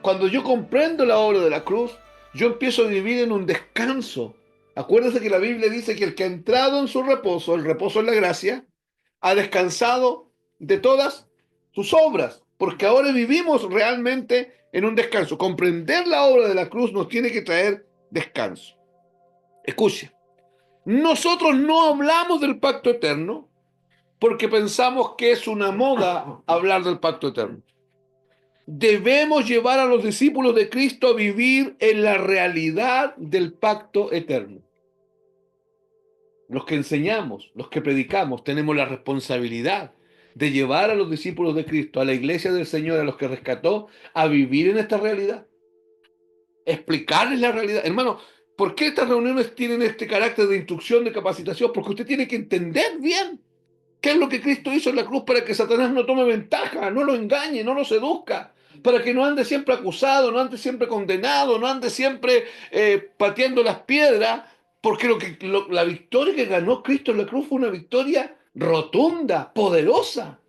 Cuando yo comprendo la obra de la cruz, yo empiezo a vivir en un descanso. Acuérdense que la Biblia dice que el que ha entrado en su reposo, el reposo en la gracia, ha descansado de todas sus obras, porque ahora vivimos realmente en un descanso. Comprender la obra de la cruz nos tiene que traer descanso. Escuche, nosotros no hablamos del pacto eterno porque pensamos que es una moda hablar del pacto eterno. Debemos llevar a los discípulos de Cristo a vivir en la realidad del pacto eterno. Los que enseñamos, los que predicamos, tenemos la responsabilidad de llevar a los discípulos de Cristo, a la iglesia del Señor, a los que rescató, a vivir en esta realidad. explicarles la realidad. Hermano, ¿por qué estas reuniones tienen este carácter de instrucción, de capacitación? Porque usted tiene que entender bien qué es lo que Cristo hizo en la cruz para que Satanás no tome ventaja, no lo engañe, no lo seduzca, para que no ande siempre acusado, no ande siempre condenado, no ande siempre pateando las piedras, porque la victoria que ganó Cristo en la cruz fue una victoria rotunda, poderosa.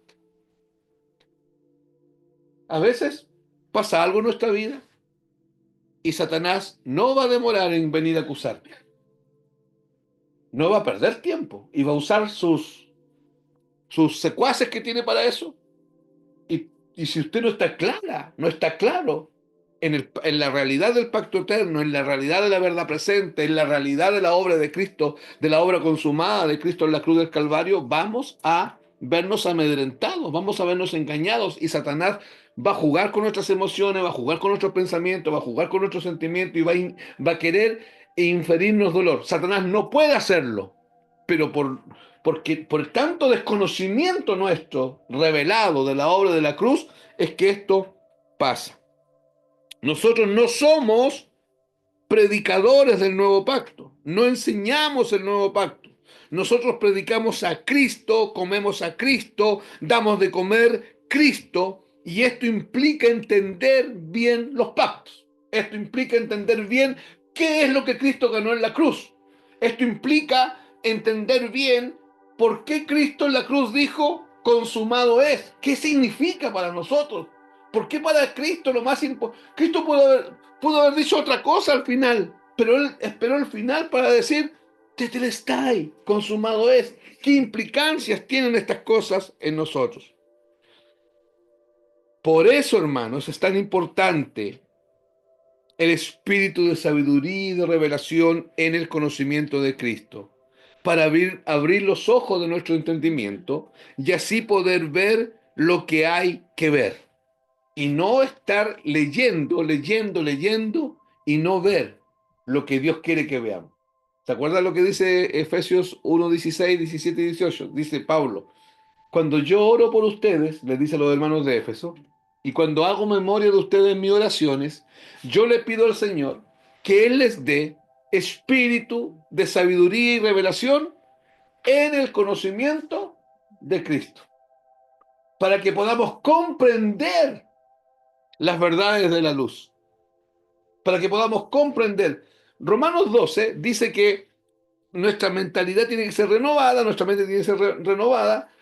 A veces pasa algo en nuestra vida y Satanás no va a demorar en venir a acusarte. No va a perder tiempo y va a usar sus secuaces que tiene para eso. Y si usted no está clara, no está claro en la realidad del pacto eterno, en la realidad de la verdad presente, en la realidad de la obra de Cristo, de la obra consumada de Cristo en la cruz del Calvario, vamos a vernos amedrentados, vamos a vernos engañados y Satanás va a jugar con nuestras emociones, va a jugar con nuestros pensamientos, va a jugar con nuestros sentimientos y va a querer inferirnos dolor. Satanás no puede hacerlo, pero porque por tanto desconocimiento nuestro revelado de la obra de la cruz es que esto pasa. Nosotros no somos predicadores del nuevo pacto, no enseñamos el nuevo pacto. Nosotros predicamos a Cristo, comemos a Cristo, damos de comer Cristo, y esto implica entender bien los pactos. Esto implica entender bien qué es lo que Cristo ganó en la cruz. Esto implica entender bien por qué Cristo en la cruz dijo, consumado es. ¿Qué significa para nosotros? ¿Por qué para Cristo lo más importante? Cristo pudo haber dicho otra cosa al final, pero él esperó el final para decir, tetelestai, consumado es. ¿Qué implicancias tienen estas cosas en nosotros? Por eso, hermanos, es tan importante el espíritu de sabiduría y de revelación en el conocimiento de Cristo, para abrir los ojos de nuestro entendimiento y así poder ver lo que hay que ver. Y no estar leyendo y no ver lo que Dios quiere que veamos. ¿Se acuerdan lo que dice Efesios 1, 16, 17 y 18? Dice Pablo, cuando yo oro por ustedes, les dice a los hermanos de Éfeso, y cuando hago memoria de ustedes en mis oraciones, yo le pido al Señor que Él les dé espíritu de sabiduría y revelación en el conocimiento de Cristo, para que podamos comprender las verdades de la luz, para que podamos comprender. Romanos 12 dice que nuestra mentalidad tiene que ser renovada, nuestra mente tiene que ser renovada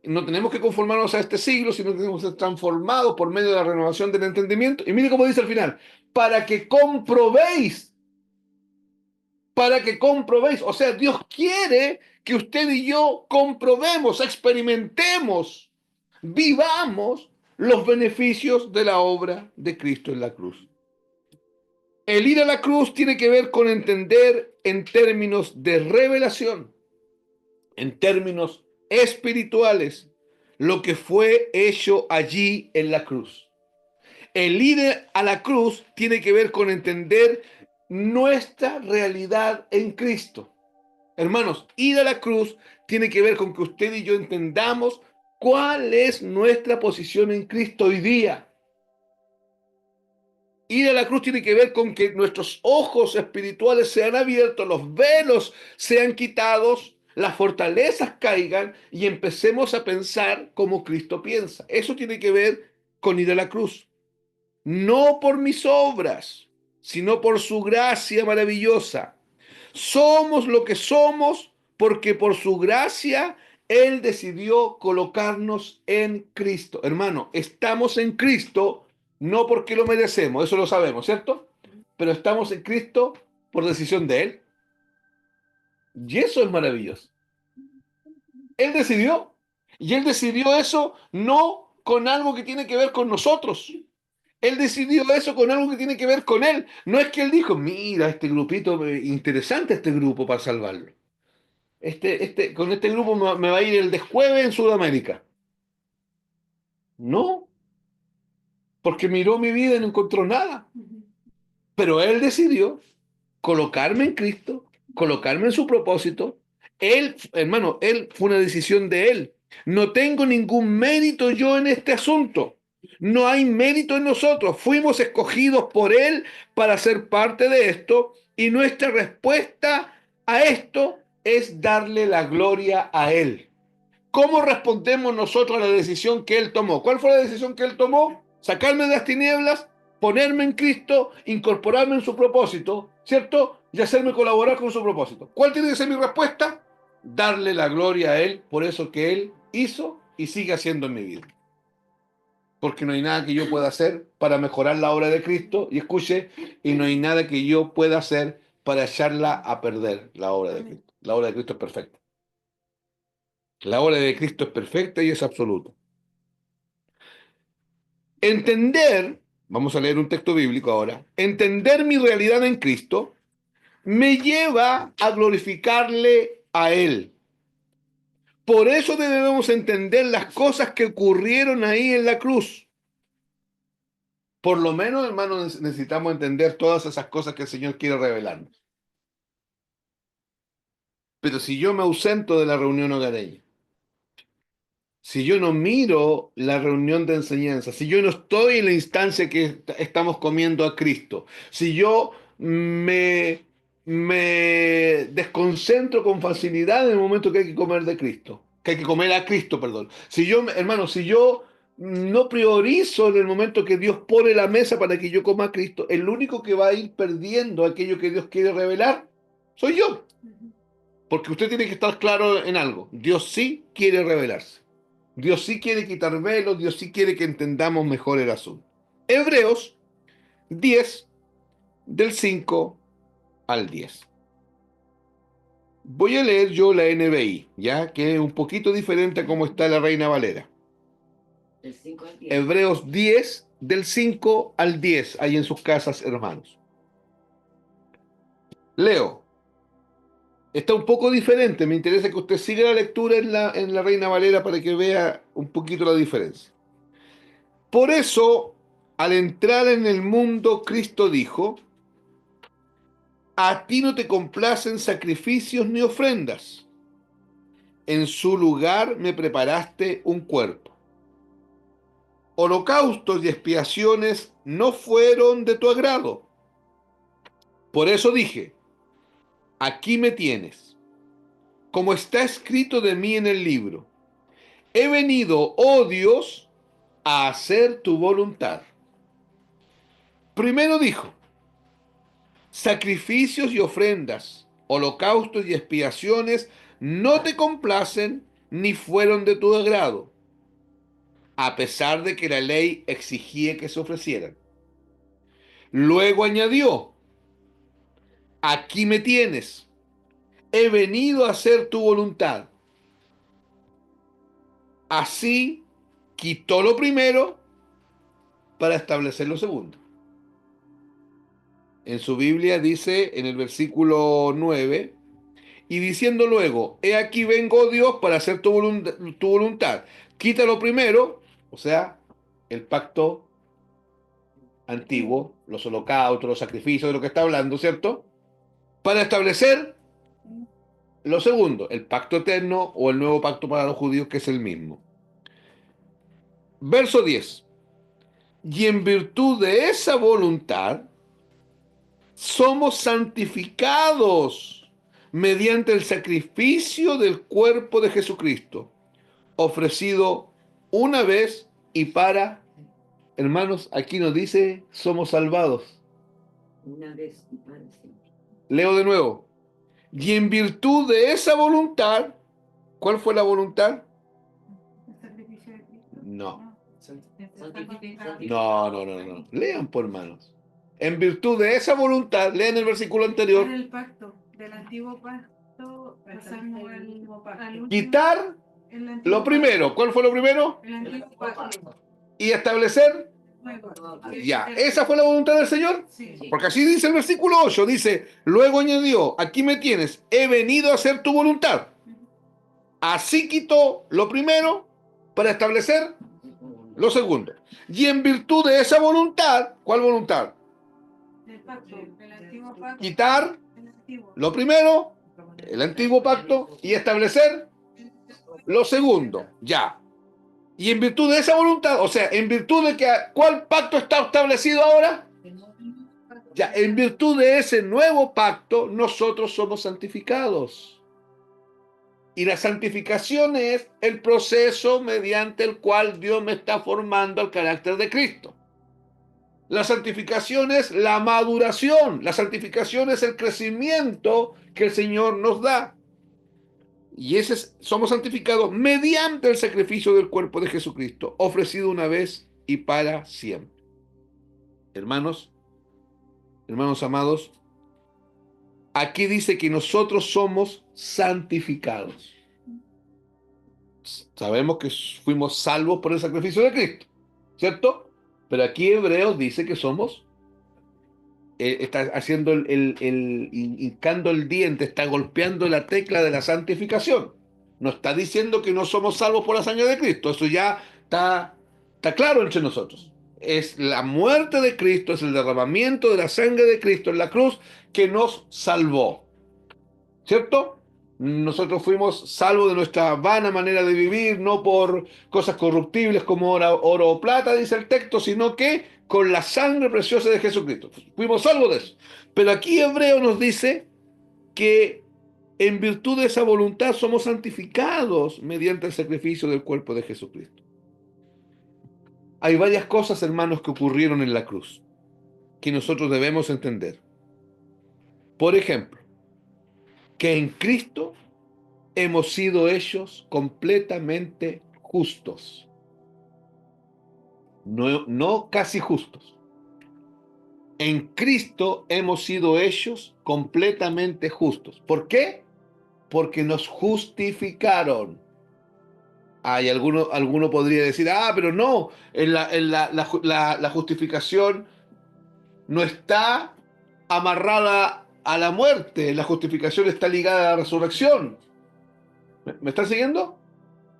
no tenemos que conformarnos a este siglo, sino que tenemos que ser transformados por medio de la renovación del entendimiento. Y mire cómo dice al final, para que comprobéis, o sea, Dios quiere que usted y yo comprobemos, experimentemos, vivamos los beneficios de la obra de Cristo en la cruz. El ir a la cruz tiene que ver con entender en términos de revelación, en términos espirituales, lo que fue hecho allí en la cruz. El ir a la cruz tiene que ver con entender nuestra realidad en Cristo. Hermanos, ir a la cruz tiene que ver con que usted y yo entendamos cuál es nuestra posición en Cristo hoy día. Ir a la cruz tiene que ver con que nuestros ojos espirituales sean abiertos, los velos sean quitados, las fortalezas caigan y empecemos a pensar como Cristo piensa. Eso tiene que ver con ir a la cruz. No por mis obras, sino por su gracia maravillosa. Somos lo que somos porque por su gracia Él decidió colocarnos en Cristo. Hermano, estamos en Cristo no porque lo merecemos, eso lo sabemos, ¿cierto? Pero estamos en Cristo por decisión de Él. Y eso es maravilloso. Él decidió. Y Él decidió eso no con algo que tiene que ver con nosotros. Él decidió eso con algo que tiene que ver con Él. No es que Él dijo, mira, este grupito, interesante este grupo para salvarlo. Con este grupo me va a ir el descueve en Sudamérica. No, porque miró mi vida y no encontró nada. Pero Él decidió colocarme en Cristo, colocarme en su propósito. Él, hermano, fue una decisión de Él. No tengo ningún mérito yo en este asunto. No hay mérito en nosotros. Fuimos escogidos por Él para ser parte de esto y nuestra respuesta a esto es darle la gloria a Él. ¿Cómo respondemos nosotros a la decisión que Él tomó? ¿Cuál fue la decisión que Él tomó? Sacarme de las tinieblas, ponerme en Cristo, incorporarme en su propósito, ¿cierto? Y hacerme colaborar con su propósito. ¿Cuál tiene que ser mi respuesta? Darle la gloria a Él por eso que Él hizo y sigue haciendo en mi vida. Porque no hay nada que yo pueda hacer para mejorar la obra de Cristo, y escuche, y no hay nada que yo pueda hacer para echarla a perder la obra de Cristo. La obra de Cristo es perfecta. La obra de Cristo es perfecta y es absoluta. Entender, vamos a leer un texto bíblico ahora, entender mi realidad en Cristo me lleva a glorificarle a Él. Por eso debemos entender las cosas que ocurrieron ahí en la cruz. Por lo menos, hermanos, necesitamos entender todas esas cosas que el Señor quiere revelarnos. Pero si yo me ausento de la reunión hogareña, si yo no miro la reunión de enseñanza, si yo no estoy en la instancia que estamos comiendo a Cristo, si yo me desconcentro con facilidad en el momento que hay que comer de Cristo, que hay que comer a Cristo, perdón. Si yo, hermano, si yo no priorizo en el momento que Dios pone la mesa para que yo coma a Cristo, el único que va a ir perdiendo aquello que Dios quiere revelar soy yo. Porque usted tiene que estar claro en algo. Dios sí quiere revelarse. Dios sí quiere quitar velos, Dios sí quiere que entendamos mejor el asunto. Hebreos 10, del 5 al 10. Voy a leer yo la NBI, ya que es un poquito diferente a cómo está la Reina Valera. Del 5 al 10. Hebreos 10, del 5 al 10, ahí en sus casas, hermanos. Leo. Está un poco diferente, me interesa que usted siga la lectura en la Reina Valera para que vea un poquito la diferencia. Por eso, al entrar en el mundo, Cristo dijo, a ti no te complacen sacrificios ni ofrendas. En su lugar me preparaste un cuerpo. Holocaustos y expiaciones no fueron de tu agrado. Por eso dije, aquí me tienes, como está escrito de mí en el libro. He venido, oh Dios, a hacer tu voluntad. Primero dijo, sacrificios y ofrendas, holocaustos y expiaciones no te complacen ni fueron de tu agrado, a pesar de que la ley exigía que se ofrecieran. Luego añadió, aquí me tienes, he venido a hacer tu voluntad. Así quitó lo primero para establecer lo segundo. En su Biblia dice en el versículo 9, y diciendo luego, he aquí vengo, Dios, para hacer tu voluntad. Quita lo primero, o sea, el pacto antiguo, los holocaustos, los sacrificios de lo que está hablando, ¿cierto? Para establecer lo segundo, el pacto eterno o el nuevo pacto para los judíos, que es el mismo. Verso 10. Y en virtud de esa voluntad, somos santificados mediante el sacrificio del cuerpo de Jesucristo, ofrecido una vez y para, hermanos, aquí nos dice, somos salvados. Una vez y para siempre. Leo de nuevo. Y en virtud de esa voluntad, ¿cuál fue la voluntad? El sacrificio de Cristo. No. Santificado. No. Lean, por hermanos. En virtud de esa voluntad, lean el versículo Era anterior. el pacto, del antiguo pacto, pasamos al último. Quitar El antiguo lo primero. ¿Cuál fue lo primero? pacto, el antiguo pacto. Y establecer. Nuevo. Ya, ¿esa fue la voluntad del Señor? Sí. Porque así dice el versículo 8, dice, luego añadió, aquí me tienes, he venido a hacer tu voluntad. Así quitó lo primero para establecer lo segundo. Y en virtud de esa voluntad, ¿cuál voluntad? El pacto, el antiguo pacto. Quitar El antiguo. lo primero, el antiguo pacto, y establecer lo segundo. Ya. Y en virtud de esa voluntad, o sea, en virtud de que ¿cuál pacto está establecido ahora? Ya, en virtud de ese nuevo pacto, nosotros somos santificados. Y la santificación es el proceso mediante el cual Dios me está formando al carácter de Cristo. La santificación es la maduración. La santificación es el crecimiento que el Señor nos da. Y somos santificados mediante el sacrificio del cuerpo de Jesucristo, ofrecido una vez y para siempre. Hermanos, hermanos amados, aquí dice que nosotros somos santificados. Sabemos que fuimos salvos por el sacrificio de Cristo, ¿cierto? Pero aquí Hebreos dice que somos, está haciendo hincando el diente, está golpeando la tecla de la santificación. No está diciendo que no somos salvos por la sangre de Cristo, eso ya está claro entre nosotros. Es la muerte de Cristo, es el derramamiento de la sangre de Cristo en la cruz que nos salvó, ¿cierto? Nosotros fuimos salvos de nuestra vana manera de vivir, no por cosas corruptibles como oro o plata, dice el texto, sino que con la sangre preciosa de Jesucristo. Fuimos salvos de eso. Pero aquí Hebreo nos dice que en virtud de esa voluntad somos santificados mediante el sacrificio del cuerpo de Jesucristo. Hay varias cosas, hermanos, que ocurrieron en la cruz que nosotros debemos entender. Por ejemplo, que en Cristo hemos sido hechos completamente justos. No casi justos. En Cristo hemos sido hechos completamente justos. ¿Por qué? Porque nos justificaron. Hay alguno podría decir, pero no, la justificación no está amarrada a la muerte, la justificación está ligada a la resurrección. ¿Me están siguiendo?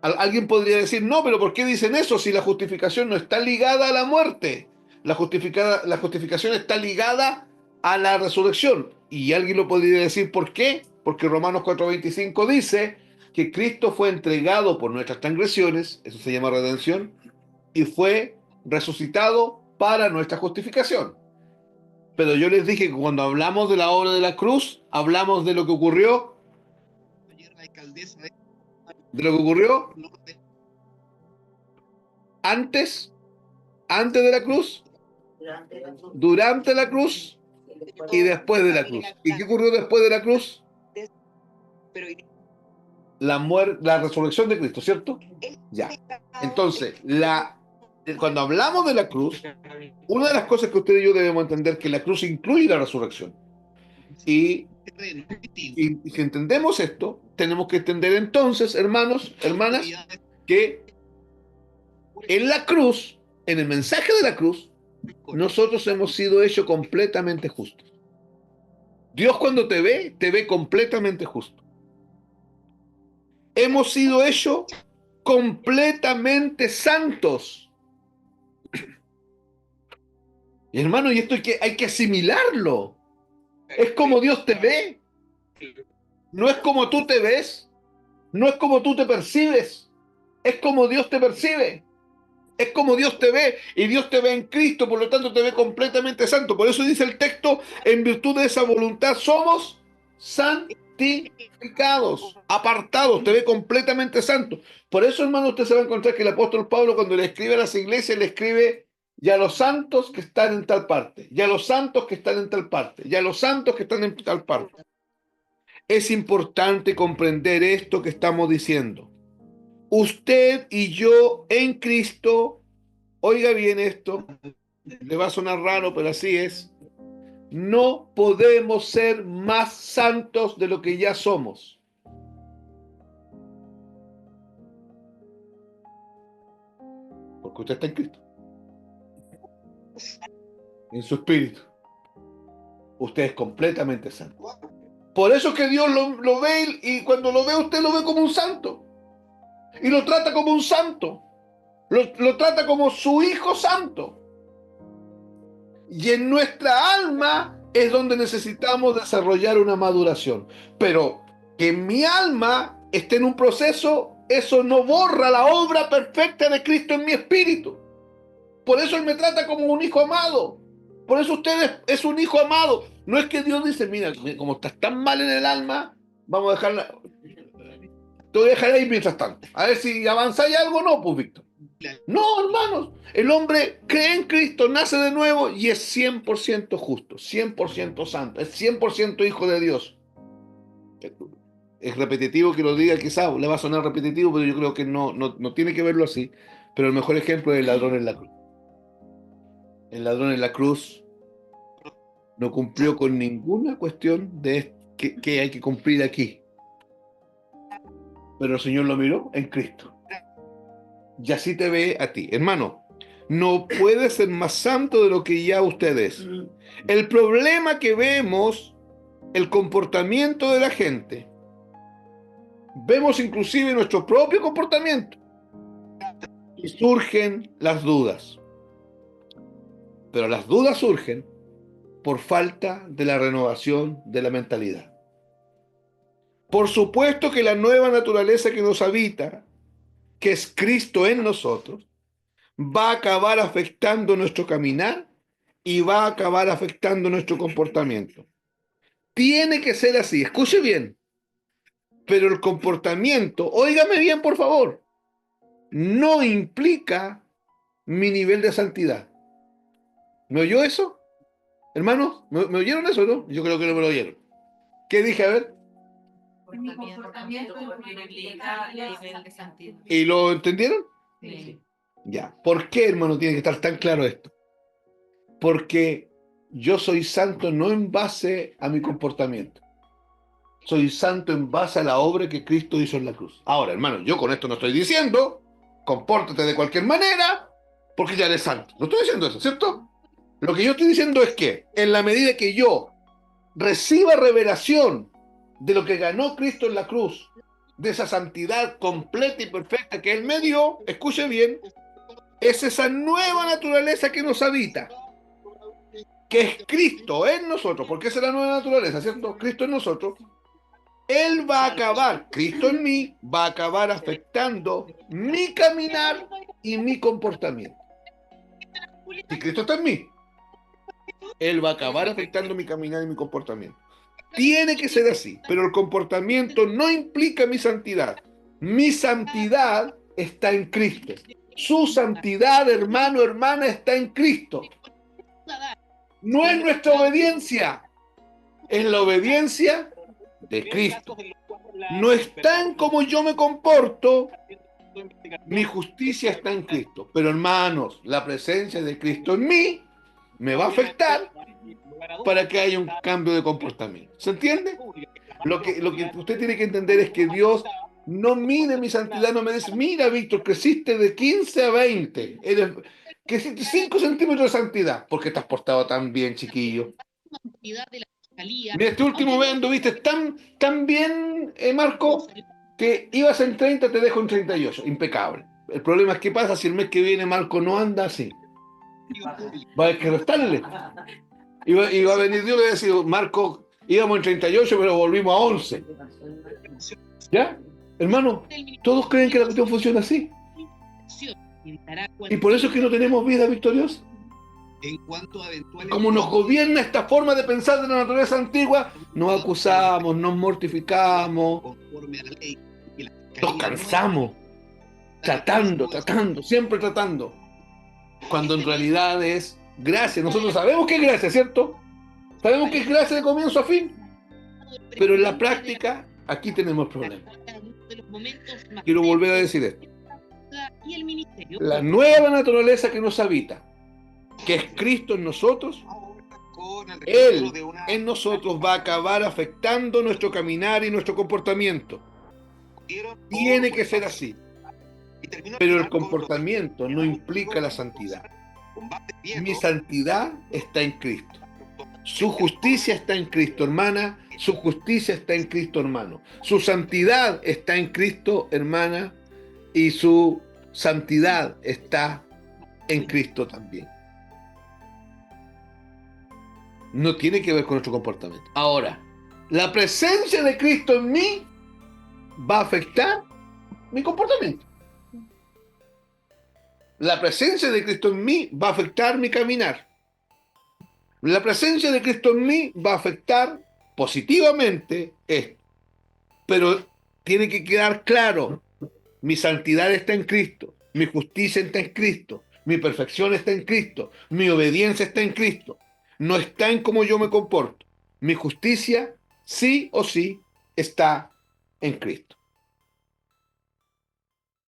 Alguien podría decir, no, pero ¿por qué dicen eso si la justificación no está ligada a la muerte? La justificación está ligada a la resurrección. Y alguien lo podría decir, ¿por qué? Porque Romanos 4:25 dice que Cristo fue entregado por nuestras transgresiones, eso se llama redención, y fue resucitado para nuestra justificación. Pero yo les dije que cuando hablamos de la obra de la cruz, hablamos de lo que ocurrió, antes de la cruz, durante la cruz y después de la cruz. ¿Y qué ocurrió después de la cruz? La resurrección de Cristo, ¿cierto? Ya. Entonces, cuando hablamos de la cruz, una de las cosas que usted y yo debemos entender es que la cruz incluye la resurrección. Y si entendemos esto, tenemos que entender entonces, hermanos, hermanas, que en la cruz, en el mensaje de la cruz, nosotros hemos sido hechos completamente justos. Dios cuando te ve completamente justo. Hemos sido hechos completamente santos. Y hermano, y esto hay que asimilarlo. Es como Dios te ve. No es como tú te ves. No es como tú te percibes. Es como Dios te percibe. Es como Dios te ve, y Dios te ve en Cristo, por lo tanto te ve completamente santo. Por eso dice el texto, en virtud de esa voluntad somos santificados, apartados, te ve completamente santo. Por eso, hermano, usted se va a encontrar que el apóstol Pablo, cuando le escribe a las iglesias, le escribe ya los santos que están en tal parte, ya los santos que están en tal parte, ya los santos que están en tal parte. Es importante comprender esto que estamos diciendo. Usted y yo en Cristo, oiga bien esto, le va a sonar raro, pero así es. No podemos ser más santos de lo que ya somos. Porque usted está en Cristo. En su espíritu. Usted es completamente santo. Por eso es que Dios lo ve, y cuando lo ve usted lo ve como un santo. Y lo trata como un santo. Lo trata como su hijo santo. Y en nuestra alma es donde necesitamos desarrollar una maduración. Pero que mi alma esté en un proceso eso no borra la obra perfecta de Cristo en mi espíritu. Por eso Él me trata como un hijo amado. Por eso usted es un hijo amado. No es que Dios dice, mira, como estás tan mal en el alma, vamos a dejarla, te voy a dejar ahí mientras tanto. A ver si avanzáis algo o no, pues Víctor. No, hermanos, el hombre cree en Cristo, nace de nuevo y es 100% justo, 100% santo, es 100% hijo de Dios. Es repetitivo que lo diga, quizá le va a sonar repetitivo, pero yo creo que no tiene que verlo así. Pero el mejor ejemplo es el ladrón en la cruz. El ladrón en la cruz no cumplió con ninguna cuestión de que hay que cumplir aquí. Pero el Señor lo miró en Cristo. Y así te ve a ti. Hermano, no puedes ser más santo de lo que ya usted es. El problema que vemos, el comportamiento de la gente, vemos inclusive nuestro propio comportamiento. Y surgen las dudas. Pero las dudas surgen por falta de la renovación de la mentalidad. Por supuesto que la nueva naturaleza que nos habita, que es Cristo en nosotros, va a acabar afectando nuestro caminar y va a acabar afectando nuestro comportamiento. Tiene que ser así, escuche bien. Pero el comportamiento, óigame bien por favor, no implica mi nivel de santidad. ¿Me oyó eso? Hermanos, ¿me oyeron eso, no? Yo creo que no me lo oyeron. ¿Qué dije? A ver. Mi comportamiento no implica el nivel de santidad. ¿Y lo entendieron? Sí. Ya. ¿Por qué, hermano, tiene que estar tan claro esto? Porque yo soy santo no en base a mi comportamiento. Soy santo en base a la obra que Cristo hizo en la cruz. Ahora, hermano, yo con esto no estoy diciendo, compórtate de cualquier manera, porque ya eres santo. No estoy diciendo eso, ¿cierto? Lo que yo estoy diciendo es que, en la medida que yo reciba revelación de lo que ganó Cristo en la cruz, de esa santidad completa y perfecta que Él me dio, escuche bien, es esa nueva naturaleza que nos habita, que es Cristo en nosotros, porque esa es la nueva naturaleza, ¿cierto? Cristo en nosotros. Él va a acabar, Cristo en mí, va a acabar afectando mi caminar y mi comportamiento. Si Cristo está en mí, Él va a acabar afectando mi caminar y mi comportamiento. Tiene que ser así, pero el comportamiento no implica mi santidad. Mi santidad está en Cristo. Su santidad, hermano, hermana, está en Cristo. No es nuestra obediencia, es la obediencia de Cristo. No está en cómo yo me comporto, mi justicia está en Cristo. Pero hermanos, la presencia de Cristo en mí me va a afectar para que haya un cambio de comportamiento. ¿Se entiende? Lo que usted tiene que entender es que Dios no mide mi santidad, no me dice, mira, Víctor, creciste de 15 a 20, creciste 5 centímetros de santidad, porque te has portado tan bien, chiquillo. Mira, este último mes anduviste tan bien, Marco, que ibas en 30, te dejo en 38, impecable. El problema es qué pasa si el mes que viene Marco no anda así. Va a haber que restarle. Y va a venir Dios y le va a decir, Marco, íbamos en 38, pero volvimos a 11. ¿Ya? Hermano, todos creen que la cuestión funciona así. Y por eso es que no tenemos vida victoriosa. Como nos gobierna esta forma de pensar de la naturaleza antigua, nos acusamos, nos mortificamos, nos cansamos, tratando, siempre tratando. Cuando en realidad es gracia. Nosotros sabemos que es gracia, ¿cierto? Sabemos que es gracia de comienzo a fin. Pero en la práctica, aquí tenemos problemas. Quiero volver a decir esto. La nueva naturaleza que nos habita, que es Cristo en nosotros, Él en nosotros va a acabar afectando nuestro caminar y nuestro comportamiento. Tiene que ser así. Pero el comportamiento no implica la santidad. Mi santidad está en Cristo. Su justicia está en Cristo, hermana. Su justicia está en Cristo, hermano. Su santidad está en Cristo, hermana. Y su santidad está en Cristo también. No tiene que ver con nuestro comportamiento. Ahora, la presencia de Cristo en mí va a afectar mi comportamiento. La presencia de Cristo en mí va a afectar mi caminar. La presencia de Cristo en mí va a afectar positivamente esto. Pero tiene que quedar claro, mi santidad está en Cristo, mi justicia está en Cristo, mi perfección está en Cristo, mi obediencia está en Cristo. No está en cómo yo me comporto. Mi justicia sí o sí está en Cristo.